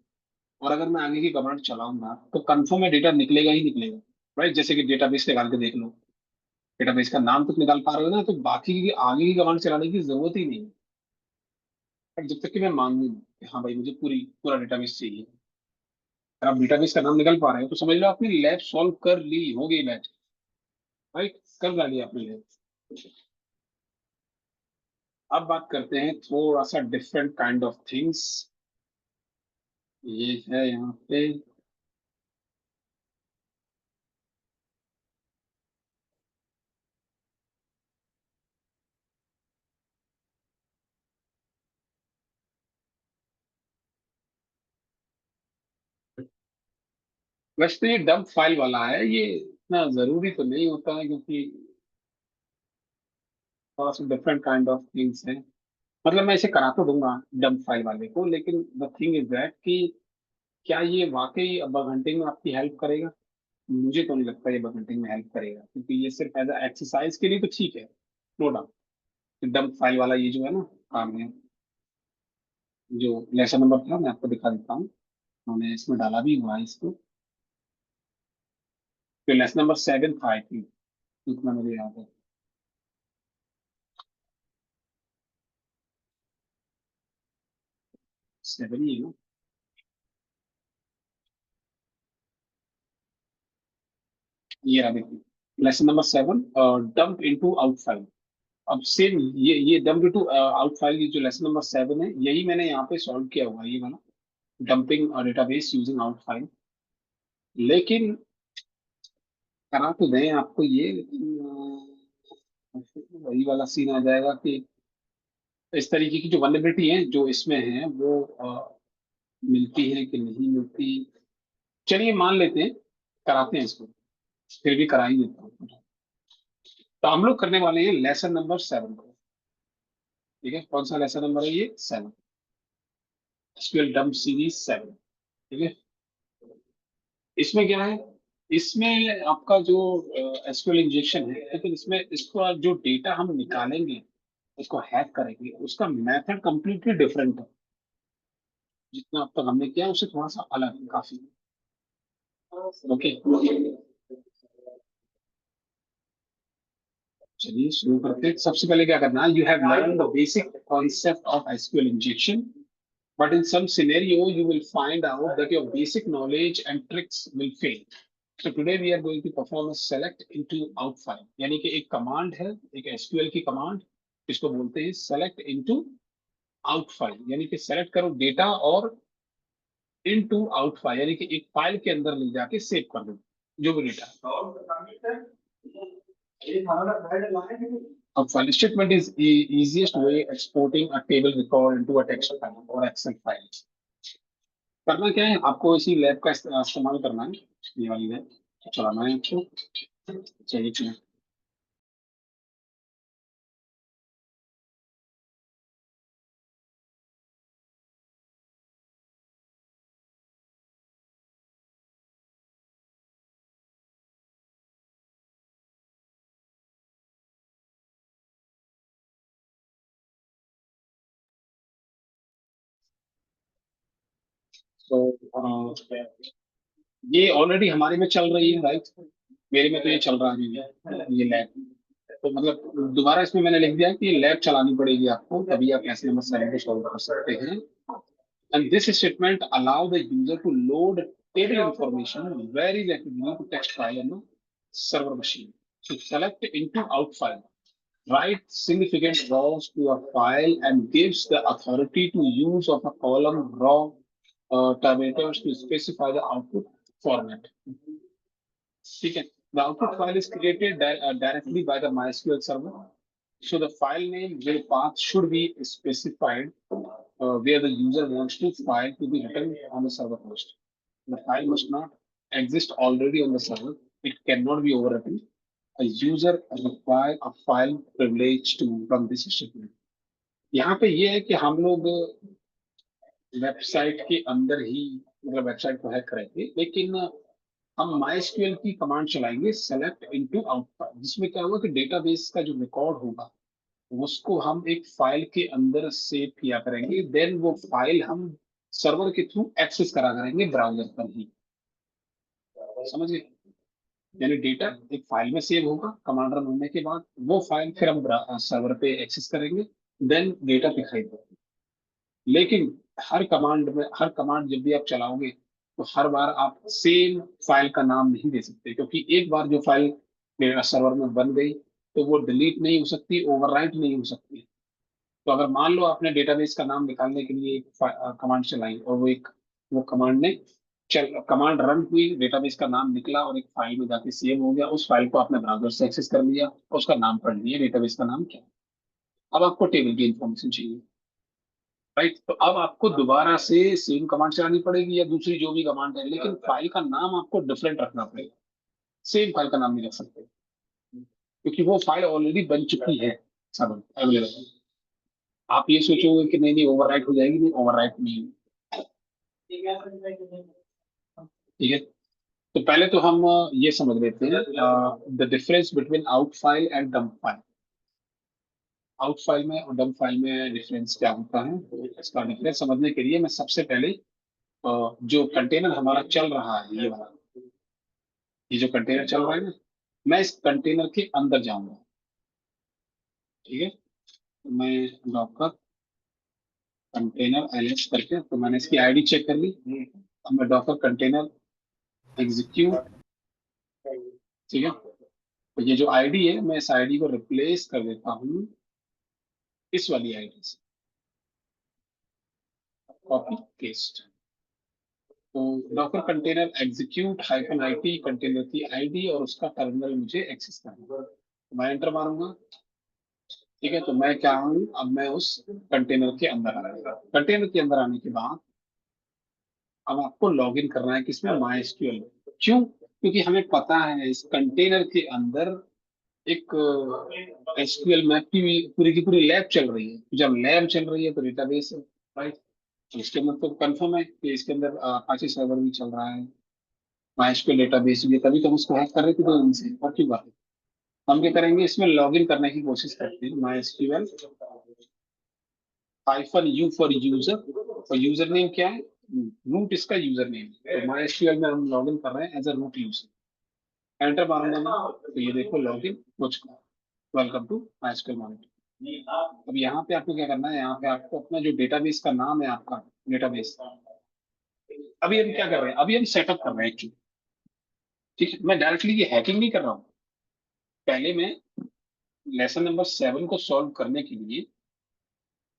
और अगर मैं आगे की कमांड चलाऊंगा तो कंफर्म है डेटा निकलेगा ही निकलेगा। राइट, जैसे कि डेटाबेस निकाल के देख लो, डेटाबेस का नाम तो निकाल पा रहे हो ना, तो बाकी की आगे की कमांड चलाने की जरूरत ही नहीं है। पर जब तक कि मैं मांगू कि हाँ भाई मुझे पूरा डेटाबेस चाहिए। अगर आप डेटाबेस का नाम निकाल पा रहे हो तो समझ लो आपने लैब सॉल्व कर ली, हो गई लैब। राइट, कर डाली आपने लैब। अब बात करते हैं थोड़ा सा डिफरेंट काइंड ऑफ थिंग्स। ये है यहाँ पे। वैसे तो ये डम्प फाइल वाला है, ये इतना जरूरी तो नहीं होता है, क्योंकि थोड़ा सा डिफरेंट काइंड ऑफ थिंग्स है। मतलब मैं इसे करा तो दूंगा डंप फाइल वाले को, लेकिन द थिंग इज दैट कि क्या ये वाकई बग में आपकी हेल्प करेगा? मुझे तो नहीं लगता ये बग में हेल्प करेगा, क्योंकि ये सिर्फ एज एक्सरसाइज के लिए तो ठीक है, नो डाउट। डंप फाइल वाला ये जो है ना काम है, जो लेसन नंबर था मैं आपको दिखा देता हूँ, मैंने इसमें डाला भी हुआ है इसको। तो लेसन नंबर 7 था आई थिंक, इतना मुझे याद है। 7 ही है ना? ये रहा देखिए, lesson number 7, dump into out file. अब सेम ये डंप इनटू आउट फाइल, ये जो लेसन नंबर 7 है, यही मैंने यहाँ पे सॉल्व किया हुआ है, ये वाला dumping database using out file. लेकिन करा तो दें आपको ये, लेकिन वही वाला सीन आ जाएगा कि इस तरीके की जो वल्नरेबिलिटी है जो इसमें है वो मिलती है कि नहीं मिलती। चलिए मान लेते हैं, कराते हैं इसको, फिर भी करा ही देता हूँ। तो हम लोग करने वाले हैं लेसन नंबर 7 को। ठीक है, कौन सा लेसन नंबर है ये? 7, एसक्यूएल डंप सीरीज 7। ठीक है, इसमें क्या है, इसमें आपका जो एसक्यूएल इंजेक्शन है, लेकिन इसमें इसको जो डेटा हम निकालेंगे, उसको हैक करेंगे, उसका मेथड कंप्लीटली डिफरेंट है। जितना अब तक हमने किया उससे थोड़ा सा अलग है काफी। ओके, चलिए शुरू करते हैं। सबसे पहले क्या करना है, you have learn the basic concept of SQL injection, but in some scenario you will find out that your basic knowledge and tricks will fail. So today we are going to perform a select into out file, यानी कि एक command है, एक SQL की command, इसको बोलते हैं select into out file, यानी कि सेलेक्ट करो डेटा और into out file, यानी कि एक फाइल के अंदर ले जाके सेव कर दो जो भी data. A file statement is easiest way exporting a table record into a text file or Excel file. करना क्या है आपको, इसी लैब का इस्तेमाल करना है, ये वाली लैब चलाना है आपको। चलिए चलिए। तो ये ऑलरेडी हमारे में चल रही है, राइट? मेरे में तो ये चल रहा है ये लैब। तो मतलब दोबारा इसमें मैंने लिख दिया कि लैब चलानी पड़ेगी आपको, तभी आप ऐसे नंबर 7 को सॉल्व कर सकते हैं। And this statement allow the user to load table information very rapidly to text file on the server machine. So select into out file, write significant rows to a file and gives the authority to use of a column raw parameters to specify the output format. ठीक है, the output file is created directly by the MySQL server. So the file name will path should be specified where the user wants to file to be written on the server host. The file must not exist already on the server. It cannot be overwritten. A user require a file privilege to run this statement. यहाँ पे ये है कि हम लोग website के अंदर ही, मतलब वेबसाइट को हैक करेंगे, लेकिन हम MySQL की कमांड चलाएंगे सेलेक्ट इनटू आउट, जिसमें क्या होगा कि डेटाबेस का जो रिकॉर्ड होगा उसको हम एक फाइल के अंदर सेव किया करेंगे, देन वो फाइल हम सर्वर के थ्रू एक्सेस करा करेंगे ब्राउजर पर ही। समझ गए? यानी डेटा एक फाइल में सेव होगा, कमांड रन होने के बाद वो फाइल फिर हम सर्वर पे एक्सेस करेंगे, देन डेटा दिखाई देगा। लेकिन हर कमांड जब भी आप चलाओगे तो हर बार आप सेम फाइल का नाम नहीं दे सकते, क्योंकि एक बार जो फाइल मेरा सर्वर में बन गई तो वो डिलीट नहीं हो सकती, ओवरराइट नहीं हो सकती। तो अगर मान लो आपने डेटाबेस का नाम निकालने के लिए एक कमांड चलाई और वो कमांड ने कमांड रन हुई, डेटाबेस का नाम निकला और एक फाइल में जाके सेव हो गया, उस फाइल को आपने ब्राउजर से एक्सेस कर लिया और उसका नाम पढ़ लिया, डेटाबेस का नाम क्या है। अब आपको टेबल की इंफॉर्मेशन चाहिए, राइट? तो अब आपको दोबारा से सेम कमांड चलानी पड़ेगी या दूसरी जो भी कमांड है, लेकिन फाइल का नाम आपको डिफरेंट रखना पड़ेगा। सेम फाइल का नाम नहीं रख सकते, क्योंकि वो फाइल ऑलरेडी बन चुकी है। सब अवेलेबल है। आप ये सोचोगे कि नहीं नहीं ओवरराइट हो जाएगी, नहीं ओवरराइट नहीं। ठीक है, तो पहले तो हम ये समझ लेते हैं the difference between out file and dump file. Out file में और डंप फाइल में डिफरेंस क्या होता है, तो इसका डिफरेंस समझने के लिए मैं सबसे पहले जो कंटेनर हमारा चल रहा है ये वाला, ये जो कंटेनर चल रहा है ना, मैं इस कंटेनर के अंदर जाऊंगा। ठीक है, तो मैं डॉकर कंटेनर एलएस करके, तो मैंने इसकी आईडी चेक कर ली। अब मैं डॉकर कंटेनर एग्जीक्यूट, ठीक है, तो ये जो आईडी है मैं इस आईडी को रिप्लेस कर देता हूँ इस वाली आईडी से, कॉपी पेस्ट। तो Docker container execute hyphen IT container की आईडी और उसका टर्मिनल मुझे एक्सेस करना है, तो मैं एंटर मारूंगा। ठीक है, तो मैं क्या हूँ, अब मैं उस कंटेनर के अंदर आ गया। कंटेनर के अंदर आने के बाद अब आपको लॉग इन करना है किसमें, माई एसक्यूएल में। क्यों, क्योंकि हमें पता है इस कंटेनर के अंदर एक एसक्यूएल मैप की पूरी लैब चल रही है। जब लैब चल रही है तो डेटाबेस है, राइट। तो इसके अंदर तो कंफर्म है कि इसके अंदर अपाचे सर्वर भी चल रहा है, माइस्क्यूएल डेटाबेस भी है, तभी तो हम उसको हैक कर रहे थे दो दिन से, और की बात है। हम क्या करेंगे, इसमें लॉग इन करने की कोशिश करते हैं, my SQL hyphen you for user, और यूजर नेम क्या है, रूट इसका यूजर नेम है। तो माई एसक्यूएल में हम लॉग इन कर रहे हैं as a root user. Enter मारूंगा मैं, तो ये देखो लॉग इन हो चुका है। Welcome to my SQL monitor. अब यहाँ पे आपको क्या करना है, यहाँ पे आपको अपना जो डेटाबेस का नाम है आपका डेटाबेस, अभी हम क्या कर रहे हैं, अभी हम सेटअप कर रहे हैं एक्चुअली। ठीक है, मैं डायरेक्टली ये हैकिंग नहीं कर रहा हूँ। पहले मैं लेसन नंबर 7 को सॉल्व करने के लिए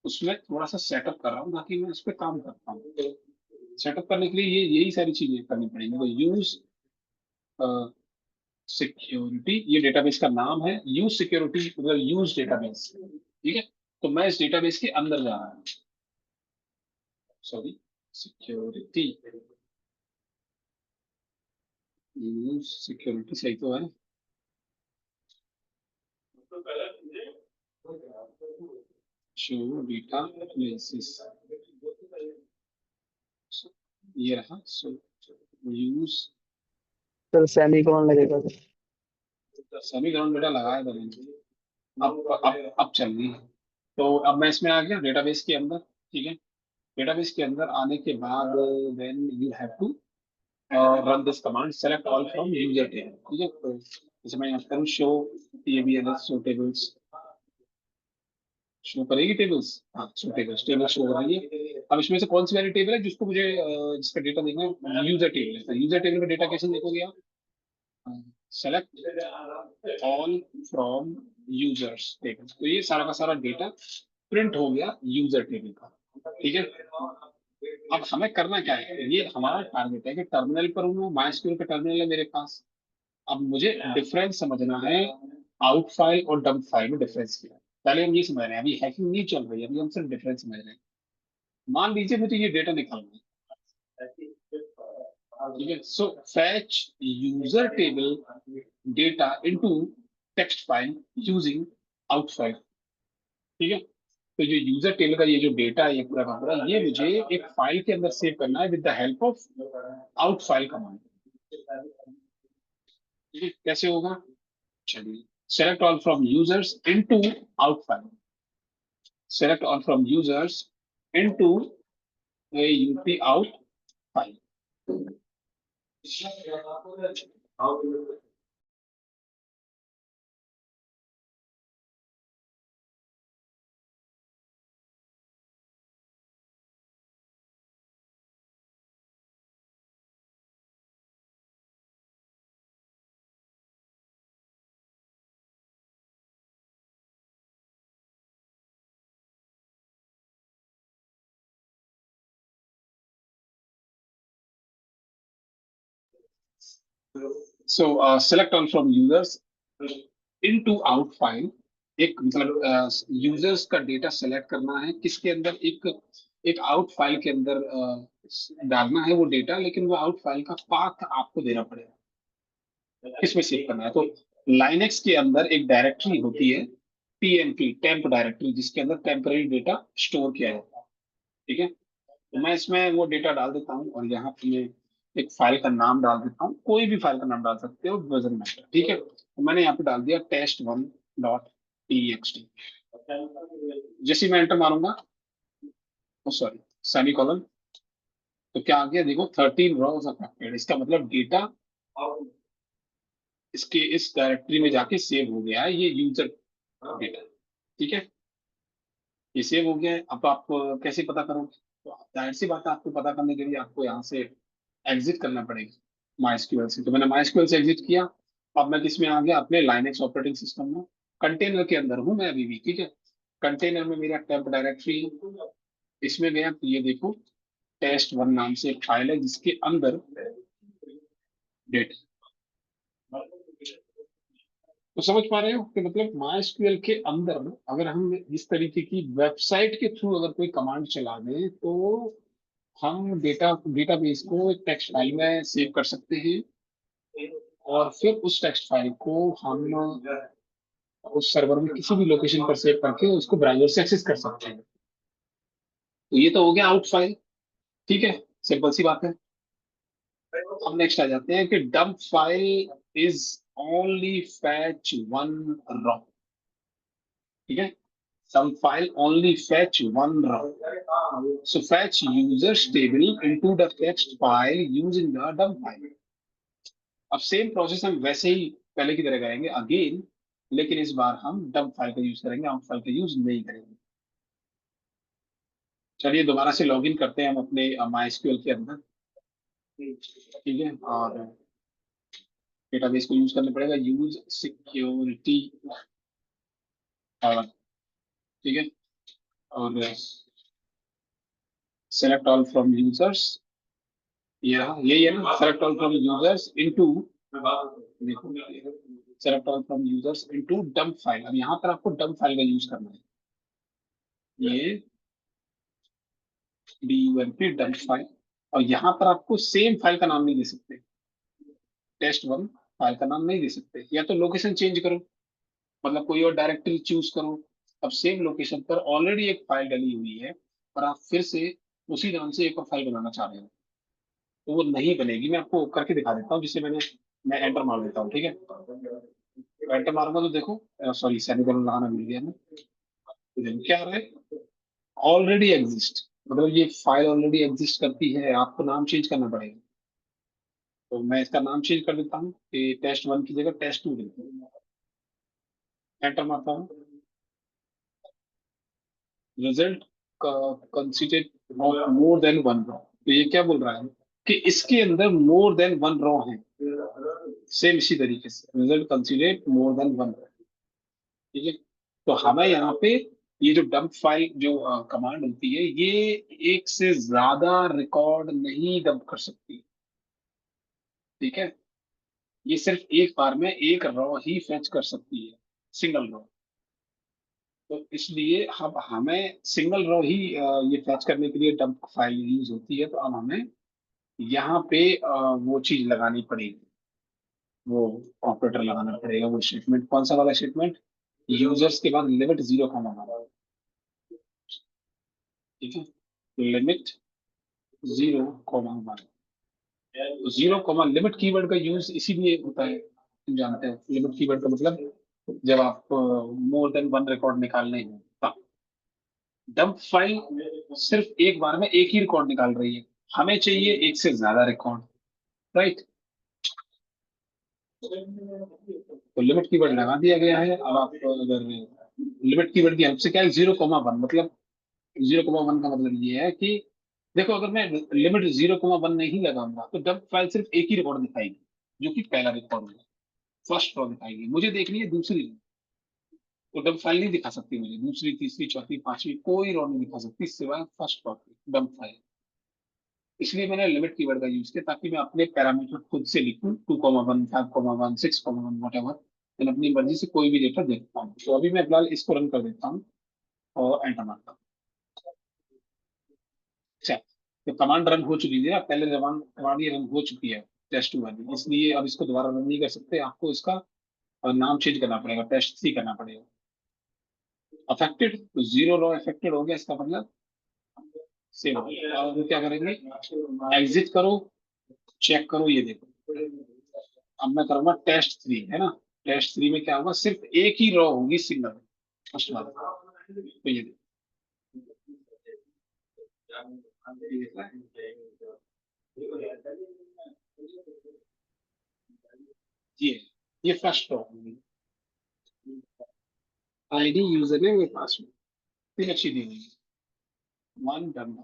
उसमें थोड़ा सा सेटअप कर रहा हूँ ताकि मैं उस पर काम कर पाऊँ। सेटअप करने के लिए ये यही सारी चीजें करनी पड़ेंगी। तो यूज सिक्योरिटी, ये डेटाबेस का नाम है। यूज सिक्योरिटी मतलब यूज डेटाबेस, ठीक है। तो मैं इस डेटाबेस के अंदर जा रहा हूँ, सॉरी, सिक्योरिटी, यूज सिक्योरिटी सही तो है। शो डेटा एनालिसिस, ये रहा। सो यूज सर सेमी कौन लगेगा सर? सभी ग्राउंड डेटा लगाया था मैंने। अब चल रही है। तो अब मैं इसमें आ गया डेटाबेस के अंदर। ठीक है, डेटाबेस के अंदर आने के बाद then you have to run this command select all from user table. ठीक है, तो जैसे मैं यहाँ करूँ show tables, show tables show करेगी टेबल्स, हाँ शो टेबल्स, टेबल शो कर रही है। अब इसमें से कौन सी वाली टेबल है जिसको मुझे जिसका डेटा देखना है, यूजर टेबल है। तो यूजर टेबल का डेटा कैसे देखोगे आप, select all from users table, तो ये सारा का सारा डेटा प्रिंट हो गया यूजर टेबल का। ठीक है, अब हमें करना क्या है, ये हमारा टारगेट है कि टर्मिनल पर हूँ, माइस्क्यूएल का टर्मिनल है मेरे पास। अब मुझे डिफरेंस समझना है, आउट फाइल और डंप फाइल में डिफरेंस क्या है। पहले हम ये समझ रहे हैं, अभी हैकिंग नहीं चल रही है, अभी हम सिर्फ डिफरेंस समझ रहे हैं। मान लीजिए मुझे ये डेटा निकालना है। ठीक है, so fetch user table data into text file using out file. ठीक है, तो जो यूजर टेबल का ये जो डेटा है ये पूरा का पूरा, ये मुझे एक फाइल के अंदर सेव करना है with the help of out file command. ठीक है, कैसे होगा, चलिए, select all from users into out file, select all from users into UP out file. So select all from users into out file, एक मतलब users का data select करना है किसके अंदर, एक एक आउट फाइल के अंदर डालना है वो डेटा, लेकिन वो आउट फाइल का पाथ आपको देना पड़ेगा, किसमें सेव करना है। तो लाइनेक्स के अंदर एक डायरेक्टरी होती है TMP टेम्प डायरेक्टरी, जिसके अंदर टेम्पररी डेटा स्टोर किया जाता है। ठीक है, तो मैं इसमें वो डेटा डाल देता हूँ और यहाँ पे मैं एक फाइल का नाम डाल देता हूँ, कोई भी फाइल का नाम डाल सकते हो, डजंट मैटर। ठीक है, तो मैंने यहाँ पे डाल दिया test1.txt। जैसे ही मैं एंटर मारूंगा, सॉरी सेमीकोलन, तो क्या आ गया देखो, 13 rows अफेक्टेड। इसका मतलब डेटा इसके इस डायरेक्टरी में जाके सेव हो गया है, ये यूजर डेटा। ठीक है, ये सेव हो गया है। अब आप कैसे पता करोगे? तो जाहिर सी बात है, आपको पता करने के लिए आपको यहाँ से एग्जिट करना पड़ेगा MySQL से। तो मैंने MySQL से एग्जिट किया। अब मैं किस में आ गया? अपने लाइनेक्स ऑपरेटिंग सिस्टम में, कंटेनर के अंदर हूँ मैं अभी भी। ठीक है, कंटेनर में मेरा टेम्प डायरेक्टरी, इसमें गया तो ये देखो test1 नाम से एक फाइल है जिसके अंदर डेट। तो समझ पा रहे हो कि मतलब MySQL के अंदर में अगर हम इस तरीके की वेबसाइट के थ्रू अगर कोई कमांड चला दें, तो हम डेटाबेस को एक टेक्स्ट फाइल में सेव कर सकते हैं, और फिर उस टेक्स्ट फाइल को हम उस सर्वर में किसी भी लोकेशन पर सेव करके उसको ब्राउजर से एक्सेस कर सकते हैं। तो ये तो हो गया आउट फाइल। ठीक है, सिंपल सी बात है। अब नेक्स्ट आ जाते हैं कि dump file is only fetch one row. ठीक है, some file only fetch one row, so fetch users table into the text file using the dump file। अब सेम प्रोसेस हम वैसे ही पहले की तरह करेंगे अगेन, लेकिन इस बार हम डम्प फाइल का यूज करेंगे, आउट फाइल का यूज नहीं करेंगे। चलिए दोबारा से लॉगिन करते हैं हम अपने MySQL के अंदर। ठीक है, और डेटाबेस को यूज करना पड़ेगा, यूज सिक्योरिटी। ठीक है, और सेलेक्ट ऑल फ्रॉम यूजर्स, यही है ना, select all from users into, देखो select all from users into dump file. अब यहाँ पर आपको डम्प फाइल का यूज करना है, ये DUMP डम्प फाइल। और यहाँ पर आपको सेम फाइल का नाम नहीं दे सकते, test1 फाइल का नाम नहीं दे सकते, या तो लोकेशन चेंज करो, मतलब कोई और डायरेक्टरी चूज करो। अब सेम लोकेशन पर ऑलरेडी एक फाइल डली हुई है और आप फिर से उसी नाम से एक और फाइल बनाना चाह रहे हो, तो वो नहीं बनेगी। मैं आपको करके दिखा देता हूँ, जिसे मैं एंटर मार देता हूँ। ठीक है, एंटर मारूंगा तो देखो, सॉरी सेमीकोलन लगाना भूल गया मैं। तो देखो क्या आ रहा है, ऑलरेडी एग्जिस्ट, मतलब ये फाइल ऑलरेडी एग्जिस्ट करती है, आपको नाम चेंज करना पड़ेगा। तो मैं इसका नाम चेंज कर देता हूँ कि test1 की जगह test2 लिखता हूँ, एंटर मारता हूँ। Result consisted of more than one row, तो ये क्या बोल रहा है कि इसके अंदर मोर देन वन रो है। सेम इसी तरीके से रिजल्ट कंसिडेड मोर देन वन रो। ठीक है, तो हमें यहाँ पे ये जो डंप फाइल जो कमांड होती है, ये एक से ज्यादा रिकॉर्ड नहीं डंप कर सकती। ठीक है, ये सिर्फ एक बार में एक रॉ ही फेच कर सकती है, सिंगल रॉ। तो इसलिए अब हमें सिंगल रॉ ही ये फैच करने के लिए डंप फाइल यूज होती है। तो अब हमें यहाँ पे वो चीज लगानी पड़ेगी, वो ऑपरेटर लगाना पड़ेगा, वो स्टेटमेंट। कौन सा वाला स्टेटमेंट? यूजर्स के बाद लिमिट 0,1। ठीक है, लिमिट 0,1। 0, लिमिट कीवर्ड का यूज इसीलिए होता है, तुम जानते हैं लिमिट कीवर्ड का मतलब जब आप मोर देन वन रिकॉर्ड निकालने हैं तब। डंप फाइल सिर्फ एक बार में एक ही रिकॉर्ड निकाल रही है, हमें चाहिए एक से ज्यादा रिकॉर्ड। राइट, तो लिमिट कीवर्ड लगा दिया गया है। अब आप अगर लिमिट कीवर्ड की हेल्प से क्या है, 0,1 मतलब, 0,1 का मतलब ये है कि देखो, अगर मैं लिमिट 0,1 नहीं लगाऊंगा तो डब फाइल सिर्फ एक ही रिकॉर्ड दिखाएगी, जो कि पहला रिकॉर्ड है, फर्स्ट रॉ दिखाएगी। मुझे देखनी है दूसरी, तो डब फाइल नहीं दिखा सकती मुझे दूसरी, तीसरी, चौथी, पांचवी, कोई रॉ नहीं दिखा सकती सिवाय फर्स्ट रॉ की, डब फाइल। इसलिए मैंने लिमिट कीवर्ड का यूज किया, ताकि मैं अपने पैरामीटर खुद से लिखूं, 2,1, 5,1, 6,1, वट एवर, मैं अपनी मर्जी से कोई भी डेटा देख पाऊँ। तो अभी मैं फिलहाल इसको रन कर देता हूँ और एंटर मारता हूँ। अच्छा, तो कमांड रन हो चुकी है, पहले जबान कमांड ये रन हो चुकी है test2 वाली, इसलिए अब इसको दोबारा रन नहीं कर सकते, आपको इसका नाम चेंज करना पड़ेगा, test3 करना पड़ेगा। अफेक्टेड, तो जीरो रो अफेक्टेड हो गया, इसका मतलब सेव हो गया। और हम क्या करेंगे, एग्जिट करो, चेक करो, ये देखो। अब मैं करूंगा टेस्ट 3, है ना। टेस्ट 3 में क्या होगा, सिर्फ एक ही रो होगी सिंगल, फर्स्ट वाला। तो ये देखो, ये दिख रहा है? ये फर्स्ट रो होगी, आईडी यूजर नेम ये पासवर्ड, तीन अच्छी दी हुई है। One done.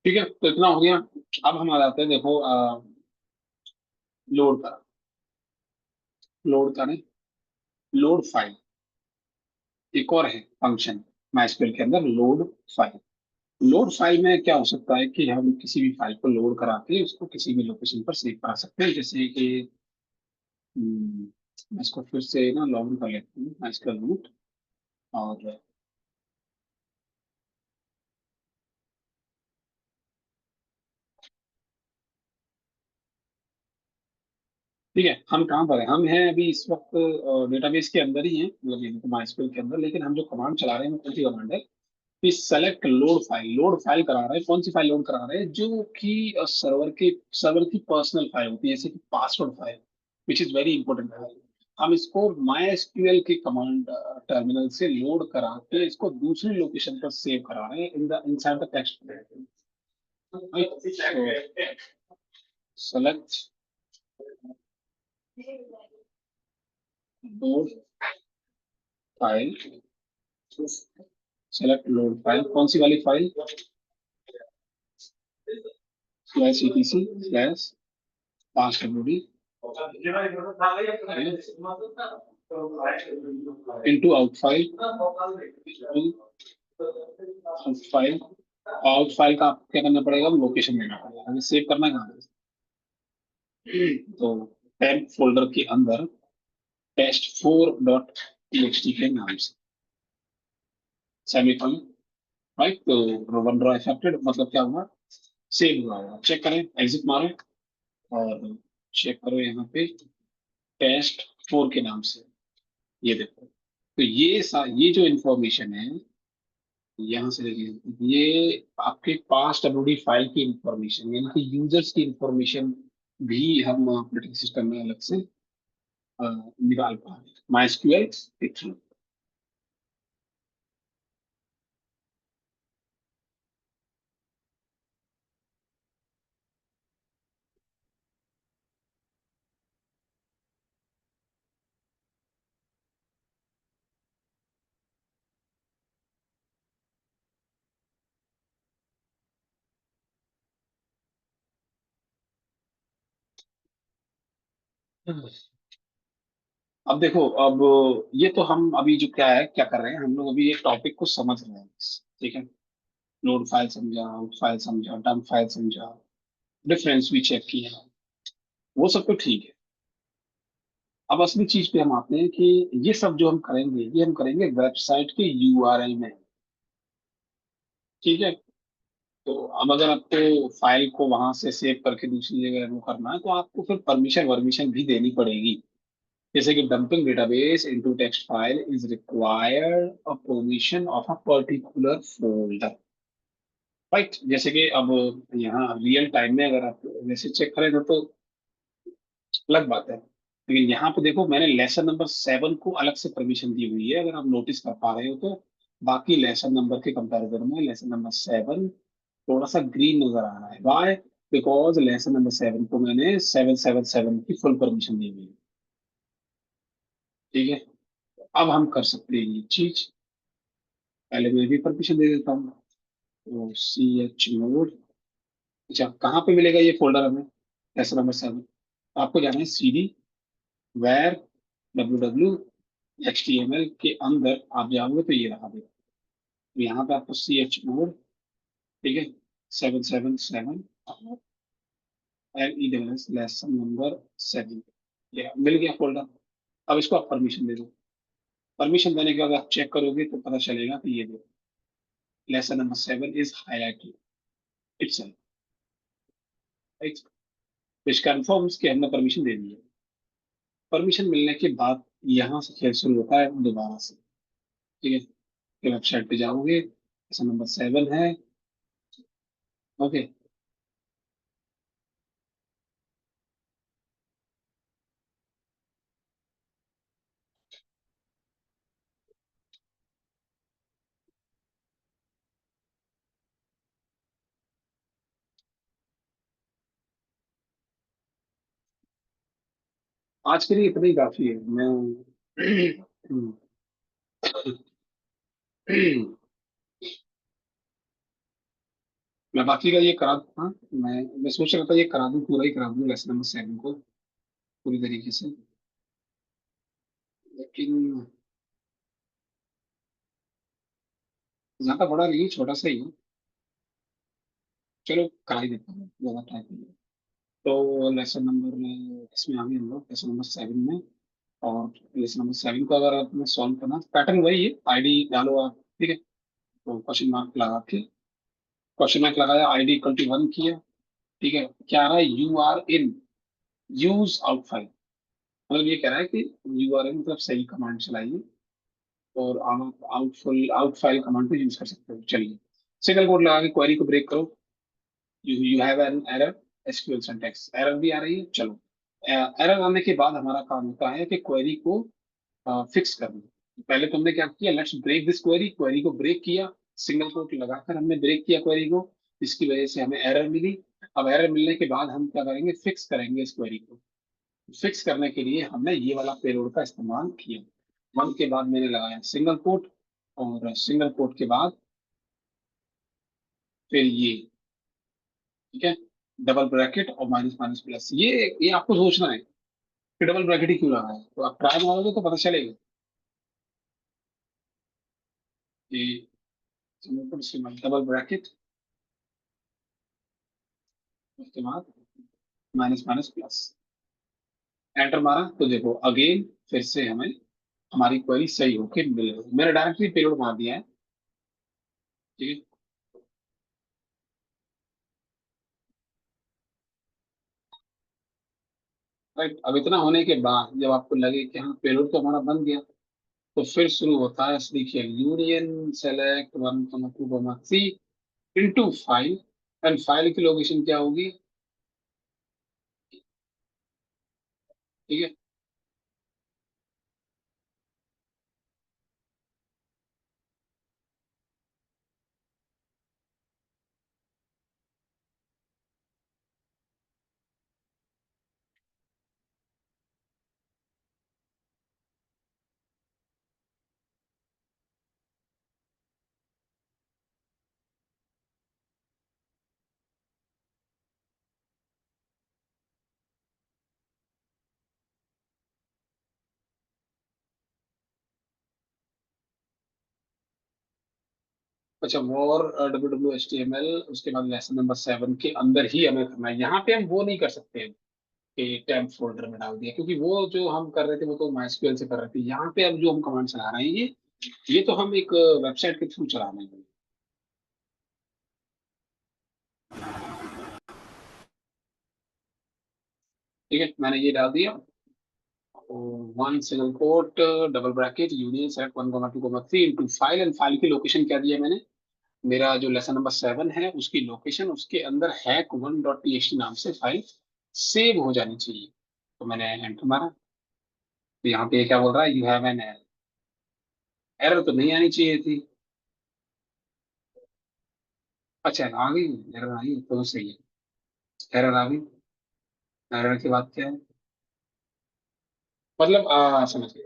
ठीक है, तो इतना हो गया। अब हम आ जाते हैं, देखो लोड का, लोड का नहीं, लोड फाइल एक और है फंक्शन माइस्क्वेल के अंदर, लोड फाइल। लोड फाइल में क्या हो सकता है कि हम किसी भी फाइल को लोड करा के उसको किसी भी लोकेशन पर सेव करा सकते हैं, जैसे कि मैं इसको फिर से ना लॉग इन कर लेता हूँ माइस्क्वेल रूट। और ठीक है, हम कहाँ पर हैं, हम हैं अभी इस वक्त डेटाबेस के अंदर ही हैं, मतलब ये माइस्क्वेल के अंदर। लेकिन हम जो कमांड चला रहे हैं वो कौन सी कमांड है, कि select load file. Load file करा रहे हैं, कौन सी फाइल लोड करा रहे हैं, जो कि सर्वर की पर्सनल फाइल होती है, जैसे कि password file, which is very important file. हम इसको माई एसक्यूएल के कमांड टर्मिनल से लोड करा के इसको दूसरी लोकेशन पर सेव करा रहे हैं in the inside the text. Select load file, select load file, कौन सी वाली file, slash ETC slash pass WD into out file, out file. Out file का आपको क्या करना पड़ेगा, लोकेशन देना पड़ेगा, हमें सेव करना है कहाँ पे। तो टेम्प फोल्डर के अंदर test4.txt के नाम से, सेमीकोलन, राइट। तो वन ड्रॉ इफेक्टेड मतलब क्या हुआ, सेव हुआ होगा। चेक करें, एग्जिट मारो और चेक करो यहाँ पे टेस्ट 4 के नाम से, ये देखो। तो ये जो इंफॉर्मेशन है, यहाँ से देखिए, ये आपके पास डब्ल्यूडी फाइल की इंफॉर्मेशन, यानी कि यूजर्स की इंफॉर्मेशन भी हम ऑपरेटिंग सिस्टम में अलग से निकाल पा रहे हैं माइस्क्यूएल के थ्रू। अब देखो, अब ये तो हम अभी जो क्या है, क्या कर रहे हैं, हम लोग अभी ये टॉपिक को समझ रहे हैं बस, ठीक है। लोड फाइल समझा, आउट फाइल समझा, डंप फाइल समझा, डिफरेंस भी चेक किया, वो सब तो ठीक है। अब असली चीज पे हम आते हैं कि ये सब जो हम करेंगे, ये हम करेंगे वेबसाइट के यूआरएल में, ठीक है। तो अब अगर आपको फाइल को वहां से सेव करके दूसरी जगह वो करना है, तो आपको फिर परमिशन वर्मिशन भी देनी पड़ेगी। जैसे कि dumping database into text file is required a permission of a particular folder, right. जैसे कि अब यहाँ रियल टाइम में अगर आप वैसे चेक करें तो अलग बात है, लेकिन यहाँ पे देखो मैंने लेसन नंबर 7 को अलग से परमिशन दी हुई है, अगर आप नोटिस कर पा रहे हो तो। बाकी लेसन नंबर के कंपैरिजन में लेसन नंबर 7 थोड़ा सा ग्रीन नजर आ रहा है। वाई? बिकॉज लेसन नंबर 7 को मैंने 777 की फुल परमिशन दी हुई है। ठीक है, अब हम कर सकते हैं ये चीज। पहले मैं भी परमिशन दे देता हूँ, तो सी एच मोड। अच्छा, कहाँ पे मिलेगा ये फोल्डर हमें? लेसन नंबर 7 आपको जाना है CD वेर www.html के अंदर आप जाओगे तो ये रहा देखो। तो यहाँ पे आपको ch मोड, ठीक है, 777 LEWS लेसन नंबर 7, ये मिल गया फोल्डर। अब इसको आप परमिशन दे दो। परमिशन देने के बाद आप चेक करोगे तो पता चलेगा कि ये देखो lesson number 7 is highlighted itself, right. Which confirms कि हमने परमिशन दे दी है। परमिशन मिलने के बाद यहाँ से खेल शुरू होता है दोबारा से। ठीक है, फिर वेबसाइट पे जाओगे, लेसन नंबर 7 है। ओके, आज के लिए इतना ही काफी है। मैं बाकी का ये करा दूँ। हाँ, मैं सोच रहा था ये करा दूं, पूरा ही करा दूं लेसन नंबर 7 को पूरी तरीके से, लेकिन ज्यादा बड़ा नहीं है, छोटा सा ही है। चलो करा ही देता हूँ, ज्यादा टाइम नहीं है। तो लेसन नंबर इसमें आ गए हम लोग लेसन नंबर 7 में। और लेसन नंबर 7 को अगर आपने सॉल्व करना, पैटर्न वही है, आईडी डालो आप। ठीक है, तो क्वेश्चन मार्क लगा के, क्वेश्चन मार्क लगाया, ID = 1 किया। ठीक है, क्या आ रहा है? You are in use out file, मतलब ये कह रहा है कि URL मतलब सही कमांड चलाइए और आप आउट फाइल कमांड को यूज कर सकते हो। चलिए, सिंगल कोड लगा के क्वेरी को ब्रेक करो। You have an error, SQL syntax error भी आ रही है। चलो, एरर आने के बाद हमारा काम होता है कि क्वेरी को फिक्स करना। पहले तुमने क्या किया? Let's break this query, query को ब्रेक किया, सिंगल कोट लगाकर हमने ब्रेक किया क्वेरी को, इसकी वजह से हमें एरर मिली। अब एरर मिलने के बाद हम क्या करेंगे? फिक्स करेंगे इस क्वेरी को। फिक्स करने के लिए हमने ये वाला पेलोड का इस्तेमाल किया। 1 के बाद मैंने लगाया सिंगल कोट, और सिंगल कोट के बाद फिर ये, ठीक है, डबल ब्रैकेट और माइनस माइनस प्लस। ये आपको सोचना है कि डबल ब्रैकेट ही क्यों लगा है, तो आप ट्राई मारोगे तो पता चलेगा कि सिंगल कोट उसके बाद डबल ब्रैकेट, उसके बाद माइनस माइनस प्लस। एंटर मारा तो देखो अगेन फिर से हमें हमारी क्वेरी सही होके मिल गई। मैंने डायरेक्टली पेलोड मार दिया है। ठीक है, राइट। अब इतना होने के बाद जब आपको लगे कि हाँ पेलोड तो हमारा बन गया, तो फिर शुरू होता है असली खेल। Union select 1, 2, 3 into file, and file की लोकेशन क्या होगी? ठीक है, अच्छा, वॉर WWHTML, उसके बाद लेसन नंबर 7 के अंदर ही हमें करना है। यहाँ पे हम वो नहीं कर सकते हैं कि टैब फोल्डर में डाल दिया, क्योंकि वो जो हम कर रहे थे वो तो MySQL से कर रहे थे। यहाँ पे अब जो हम कमांड चला रहे हैं ये तो हम एक वेबसाइट के थ्रू चला रहे हैं। ठीक है, मैंने ये डाल दिया। One single quote double bracket union select 1,2,3 into file, and file की लोकेशन क्या दिया मैंने, मेरा जो लेसन नंबर 7 है उसकी लोकेशन, उसके अंदर hack1.txt नाम से फाइल सेव हो जानी चाहिए। तो मैंने एंटर मारा, तो यहाँ पे क्या बोल रहा है, you have an error. Error तो नहीं आनी चाहिए थी। अच्छा आ गई, एरर आई तो सही है। एरर आ गई। एरर की बात क्या है, मतलब समझ गए,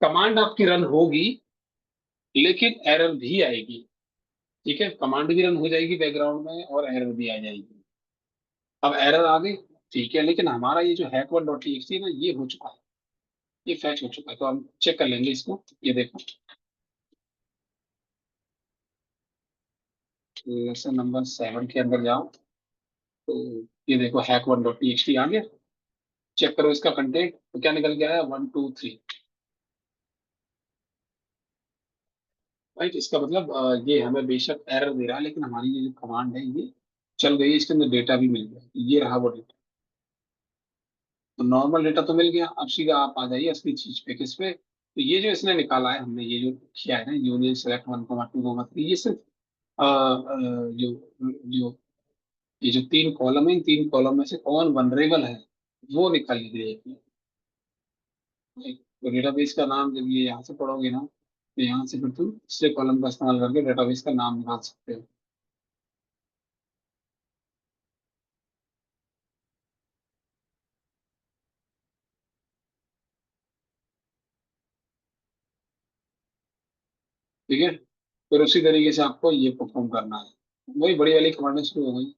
कमांड आपकी रन होगी लेकिन एरर भी आएगी। ठीक है, कमांड भी रन हो जाएगी बैकग्राउंड में और एरर भी आ जाएगी। अब एरर आ गई, ठीक है, लेकिन हमारा ये जो hack1.txt है ना, ये हो चुका है, ये फैच हो चुका है, तो हम चेक कर लेंगे इसको। ये देखो, लेसन नंबर 7 के अंदर जाओ, तो ये देखो hack1.txt आ गया। चेक करो इसका कंटेंट, तो क्या निकल के आया, 1 2 3। राइट, इसका मतलब ये हमें बेशक एरर दे रहा है, लेकिन हमारी ये जो कमांड है ये चल गई, इसके अंदर डेटा भी मिल गया, ये रहा वो डेटा। तो नॉर्मल डेटा तो मिल गया, अब सीधा आप आ जाइए असली चीज पे, किस पे, तो ये जो इसने निकाला है, हमने ये जो किया है ना, यूनियन सेलेक्ट 1,2,3, ये सिर्फ जो जो ये जो 3 कॉलम है, इन 3 कॉलम में से कौन वनरेबल है वो निकालने के लिए किया। तो डेटाबेस का नाम जब ये यहाँ से पढ़ोगे ना, तो यहाँ से फिर तुम दूसरे कॉलम का इस्तेमाल करके डेटाबेस का नाम निकाल सकते हो। ठीक है, फिर उसी तरीके से आपको ये परफॉर्म करना है, वही बड़ी वाली कमांडें शुरू हो गई।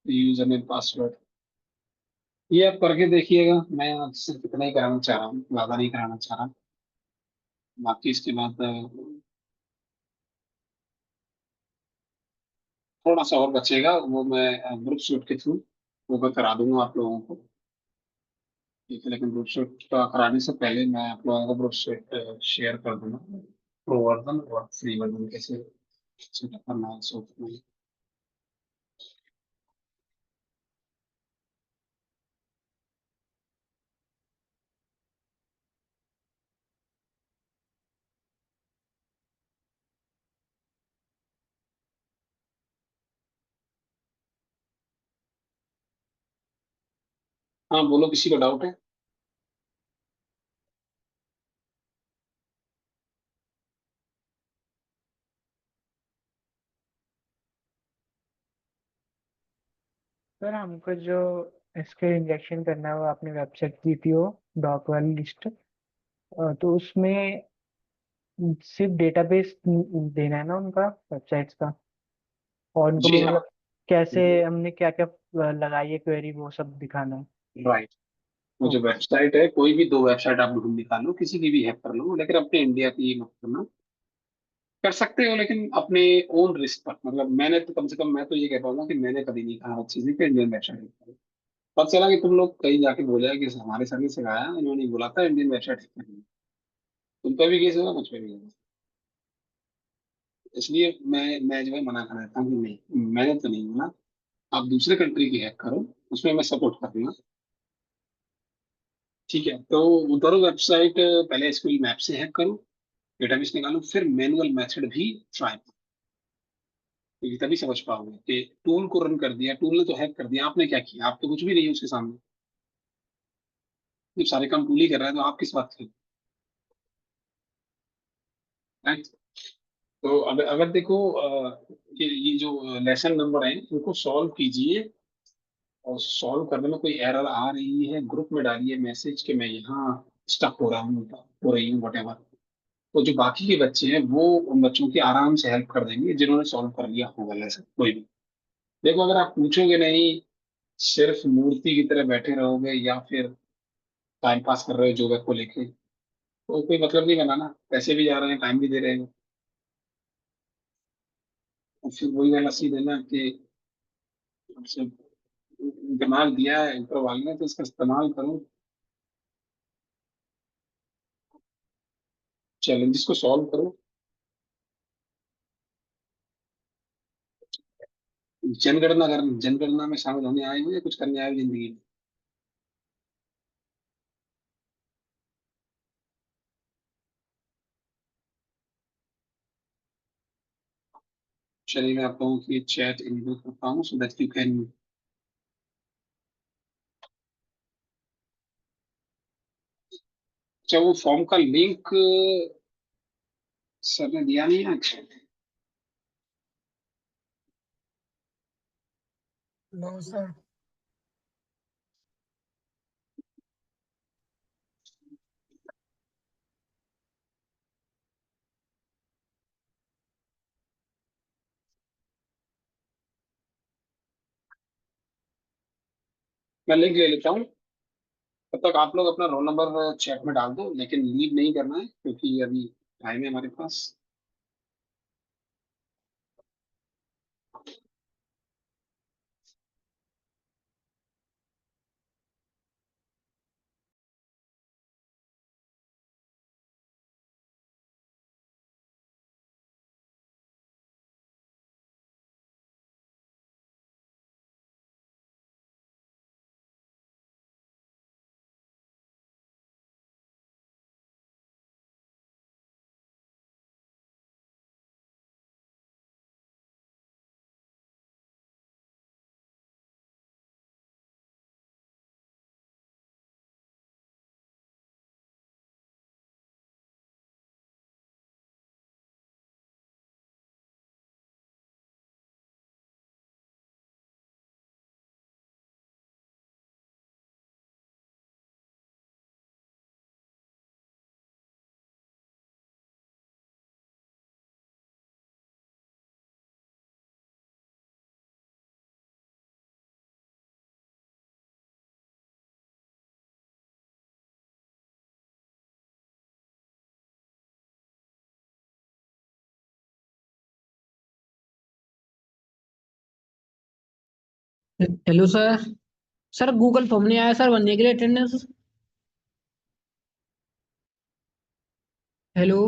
यूजर नेम पासवर्ड, ये आप करके देखिएगा, मैं आज सिर्फ इतना ही कराना चाह रहा हूँ, ज्यादा नहीं कराना चाह रहा। बाकी इसके बाद थोड़ा सा और बचेगा, वो मैं ग्रुप शूट के थ्रू वो मैं करा दूंगा आप लोगों को। ठीक है, लेकिन ग्रुप शूट कराने से पहले मैं आप लोगों को ग्रुप शूट शेयर कर दूंगा, प्रो वर्जन और फ्री वर्जन कैसे सेटअप करना है, सो करना है। हाँ बोलो, किसी को डाउट है। सर हमको जो इसके इंजेक्शन करना है वो आपने वेबसाइट दी थी, वो डॉक वाली लिस्ट, तो उसमें सिर्फ डेटाबेस देना है ना उनका, वेबसाइट्स का, और उनको जी हाँ। मतलब कैसे हमने क्या क्या लगाई है क्वेरी, वो सब दिखाना है। राइट, वो जो ओके। वेबसाइट है, कोई भी 2 वेबसाइट आप ढूंढ निकालो, किसी की भी हैक कर लो, लेकिन अपने इंडिया की मत करना। कर सकते हो लेकिन अपने ओन रिस्क पर, मतलब मैंने तो कम से कम, मैं तो ये कह पाऊंगा कि मैंने कभी नहीं कहा अच्छी से कि इंडियन वेबसाइट हैक करो। पता चला कि तुम लोग कहीं जाके बोला है कि हमारे सर ने सिखाया, इन्होंने बोला था इंडियन वेबसाइट हैक करनी। तुम पे भी केस होगा, मुझ पे भी होगा। इसलिए मैं जो है मना कर देता हूँ कि नहीं, मैंने तो नहीं बोला, आप दूसरे कंट्री की हैक करो, उसमें मैं सपोर्ट करूंगा। ठीक है, तो उधर वेबसाइट पहले एसक्यूएल मैप से हैक करो, डेटाबेस निकालो, फिर मैनुअल मेथड भी ट्राई करो, क्योंकि तभी समझ पाओगे कि टूल को रन कर दिया, टूल ने तो हैक कर दिया, आपने क्या किया, आप तो कुछ भी नहीं है उसके सामने, जब सारे काम टूल ही कर रहा है तो आप किस बात के। right? तो अब अगर देखो ये जो लेसन नंबर है इनको सॉल्व कीजिए, और सॉल्व करने में कोई एरर आ रही है ग्रुप में डालिए मैसेज कि मैं यहाँ स्टक हो रहा हूँ, हो रही हूँ, वट। तो जो बाकी के बच्चे हैं वो उन बच्चों की आराम से हेल्प कर देंगे जिन्होंने सॉल्व कर लिया होगा लेसन कोई भी। देखो, अगर आप पूछोगे नहीं, सिर्फ मूर्ति की तरह बैठे रहोगे या फिर टाइम पास कर रहे हो जोगा को लेके, तो कोई मतलब नहीं बना ना, पैसे भी जा रहे हैं, टाइम भी दे रहे हैं। और फिर वही वाला सीन है ना कि हमसे दिमाग दिया है ऊपर वाले ने, तो इसका इस्तेमाल करो, चैलेंजेस को सॉल्व करो। जनगणना में शामिल होने आए हो या कुछ करने आए हो जिंदगी में? चलिए मैं आप लोगों की चैट इनेबल करता हूँ सो दैट यू कैन। अच्छा, वो फॉर्म का लिंक सर ने दिया नहीं है? अच्छा, नो सर। मैं लिंक ले लेता हूँ। तब तक आप लोग अपना रोल नंबर चैट में डाल दो, लेकिन लीव नहीं करना है क्योंकि अभी टाइम है हमारे पास। Hello sir. Sir Google form नहीं आया सर बनने के लिए अटेंडेंस। हेलो।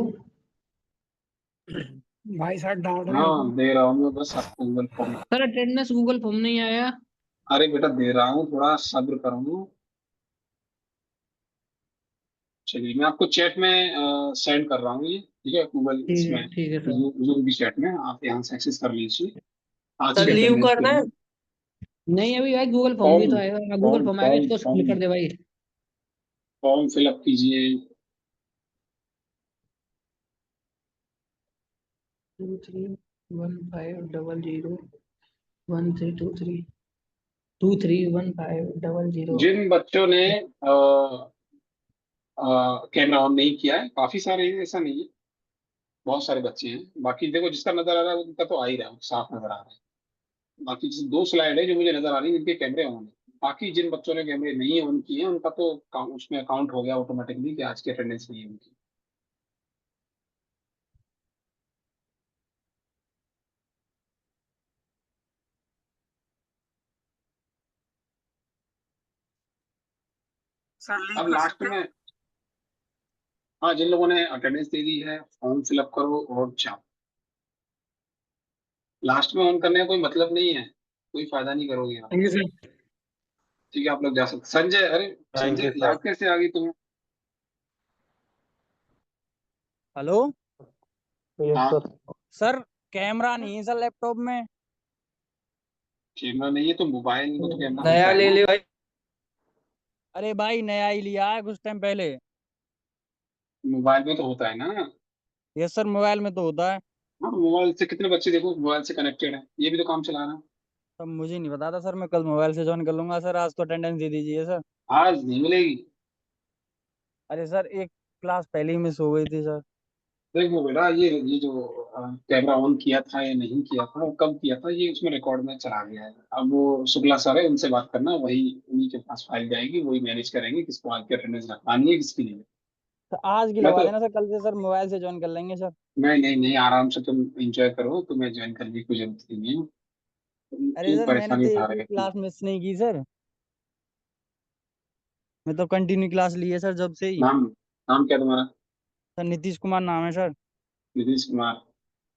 भाई साहब डांट रहे हैं हमको। हाँ, दे रहा हूँ मैं बस आपको Google form. Sir attendance Google form नहीं आया। अरे बेटा, दे रहा हूँ, थोड़ा सब्र करो। चलिए मैं आपको चैट में सेंड कर रहा हूँ ये, ठीक है, गूगल इसमें, ठीक है सर। जूम की चैट में आप यहाँ से एक्सेस कर लीजिए आज सर के लीव अटेंडेंस के करना है। लिए। नहीं अभी भाई गूगल फॉर्म भी फॉर्म तो आएगा, गूगल फॉर्म फॉर्म आएगा, फॉर्म इसको फिल फॉर्म कर दे भाई। फॉर्म फिलअप कीजिए। 23150013231500। जिन बच्चों ने कैमरा ऑन नहीं किया है, काफी सारे हैं, ऐसा नहीं है, बहुत सारे बच्चे हैं। बाकी देखो, जिसका नजर आ रहा है उनका तो आ ही रहा है, साफ नजर आ रहा है। बाकी जैसे दो स्लाइड है जो मुझे नजर आ रही है जिनके कैमरे ऑन है। बाकी जिन बच्चों ने कैमरे नहीं ऑन किए हैं उनका तो उसमें काउंट हो गया ऑटोमेटिकली कि आज की अटेंडेंस नहीं है उनकी। सर लीव अब कर लास्ट सकते हैं। में, हाँ, जिन लोगों ने अटेंडेंस दे दी है फॉर्म फिलअप करो और जाओ। लास्ट में ऑन करने का कोई मतलब नहीं है, कोई फायदा नहीं करोगे आप। Thank you sir. ठीक है, आप लोग जा सकते। संजय, अरे थैंक यू संजय, सर। याद कैसे आ गई तुम्हें? हेलो यस हाँ, सर। सर। कैमरा नहीं है सर लैपटॉप में। कैमरा नहीं है तो मोबाइल में तो कैमरा नया होता है ले ना। ले भाई। अरे भाई नया ही लिया है कुछ टाइम पहले। मोबाइल में तो होता है ना। यस सर मोबाइल में तो होता है। हाँ, तो मोबाइल से कितने बच्चे देखो मोबाइल से कनेक्टेड है, ये भी तो काम चला रहा है। तब मुझे नहीं पता था सर, मैं कल मोबाइल से ज्वाइन कर लूंगा सर, आज तो अटेंडेंस दे दीजिए सर। आज नहीं मिलेगी। अरे सर एक क्लास पहले ही मिस हो गई थी सर। देखो बेटा, ये जो कैमरा ऑन किया था या नहीं किया था और कब किया था, ये उसमें रिकॉर्ड में चला गया है। अब वो शुक्ला सर है, उनसे बात करना, वही उन्हीं के पास फाइल जाएगी, वही मैनेज करेंगे किसको आज की अटेंडेंस रखवानी है किसकी नहीं। तो आज की मैं लगवा तो, देना सर, कल से सर मोबाइल से ज्वाइन कर लेंगे सर। नहीं नहीं नहीं, आराम से तुम एंजॉय करो, तुम्हें ज्वाइन करने की कोई जरूरत नहीं है। तुम अरे क्यों सर मैंने परेशानी तो उठा एक रहे भी हो इतनी? क्लास मिस नहीं की सर। मैं तो कंटिन्यू क्लास ली है सर जब से ही। नाम नाम क्या तुम्हारा? सर नीतीश कुमार नाम है sir. Nitish Kumar.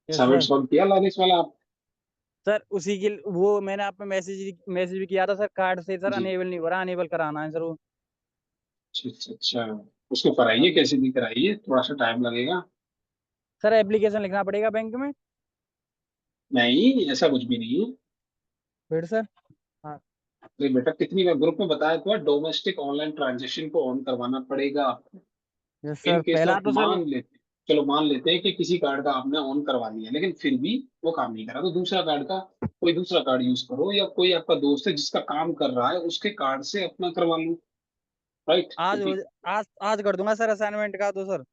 Yes submit sir. Solve किया लाइनेस वाला आप? सर उसी के वो मैंने आप पे मैसेज भी किया था सर, कार्ड से सर जी। अनेबल नहीं हो रहा, अनेबल कराना है सर वो। अच्छा अच्छा अच्छा, उसको कराइए, कैसे भी कराइए, थोड़ा सा टाइम लगेगा। सर एप्लीकेशन लिखना पड़ेगा बैंक में? नहीं, ऐसा कुछ भी नहीं है। फिर सर? हाँ। अरे बेटा, कितनी बार ग्रुप में बताया तो डोमेस्टिक ऑनलाइन ट्रांजेक्शन को ऑन करवाना पड़ेगा आपको। यस इन सर, केस पहला ऑफ तो सर। चलो मान लेते हैं कि किसी कार्ड का आपने ऑन करवा लिया, लेकिन फिर भी वो काम नहीं करा, तो दूसरा कार्ड का कोई दूसरा कार्ड यूज करो, या कोई आपका दोस्त है जिसका काम कर रहा है उसके कार्ड से अपना करवा लो। राइट, आज हो आज कर दूंगा सर असाइनमेंट का तो सर।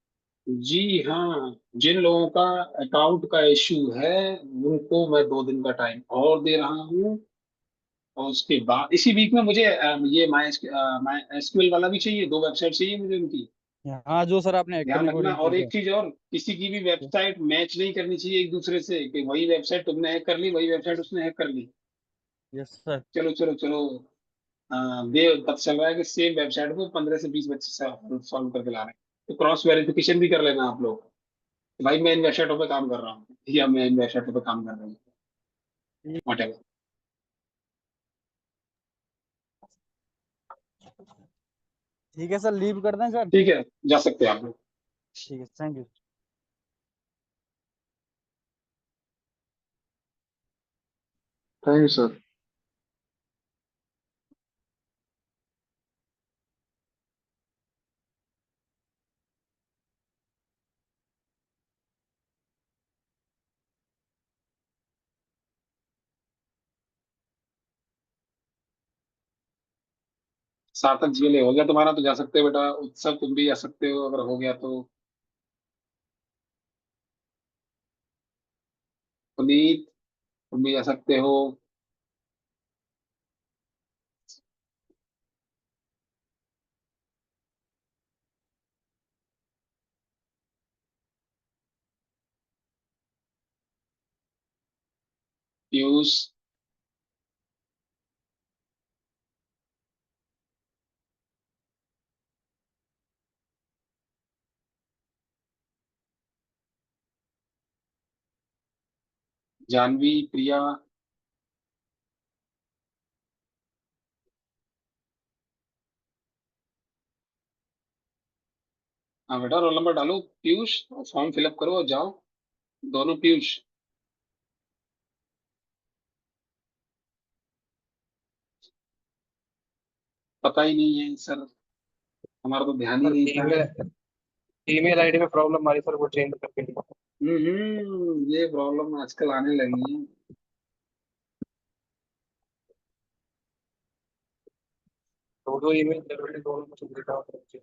जी हाँ। जिन लोगों का अकाउंट का इश्यू है उनको मैं 2 दिन का टाइम और दे रहा हूँ। और उसके बाद इसी वीक में मुझे ये माई एसक्यूएल वाला भी चाहिए, 2 वेबसाइट चाहिए मुझे उनकी। हाँ जो सर आपने हैक ध्यान करने को रखना, बोली थी और एक सर। चीज और, किसी की भी वेबसाइट मैच नहीं करनी चाहिए एक दूसरे से, कि वही वेबसाइट तुमने हैक कर ली, वही वेबसाइट उसने हैक कर ली। Yes sir. चलो चलो चलो। दे पता चल रहा है कि सेम वेबसाइट को 15 से 20 बच्चे सॉल्व करके ला रहे हैं, तो क्रॉस वेरिफिकेशन भी कर लेना आप लोग, कि भाई मैं इन वेबसाइटों पे काम कर रहा हूँ या मैं इन वेबसाइटों पे काम कर रहा हूँ, whatever। ठीक है सर, लीव कर दें सर? ठीक है, जा सकते हैं आप लोग। ठीक है, thank you. Thank you sir. Sarthak ji ले हो गया तुम्हारा, तो जा सकते हो बेटा। उत्सव तुम भी जा सकते हो अगर हो गया तो। पुनीत, तुम भी जा सकते हो। पीयूष। जानवी, प्रिया। हाँ बेटा, रोल नंबर डालो पीयूष, और फॉर्म फिलअप करो और जाओ। दोनों पीयूष। पता ही नहीं है सर, हमारा तो ध्यान ही सर नहीं था। ईमेल ईमेल आईडी में प्रॉब्लम आ रही सर, वो चेंज करके लिए। ये प्रॉब्लम आजकल आने लगी है। दो दो ईमेल जरूरी, दोनों को चेंज करना होता है।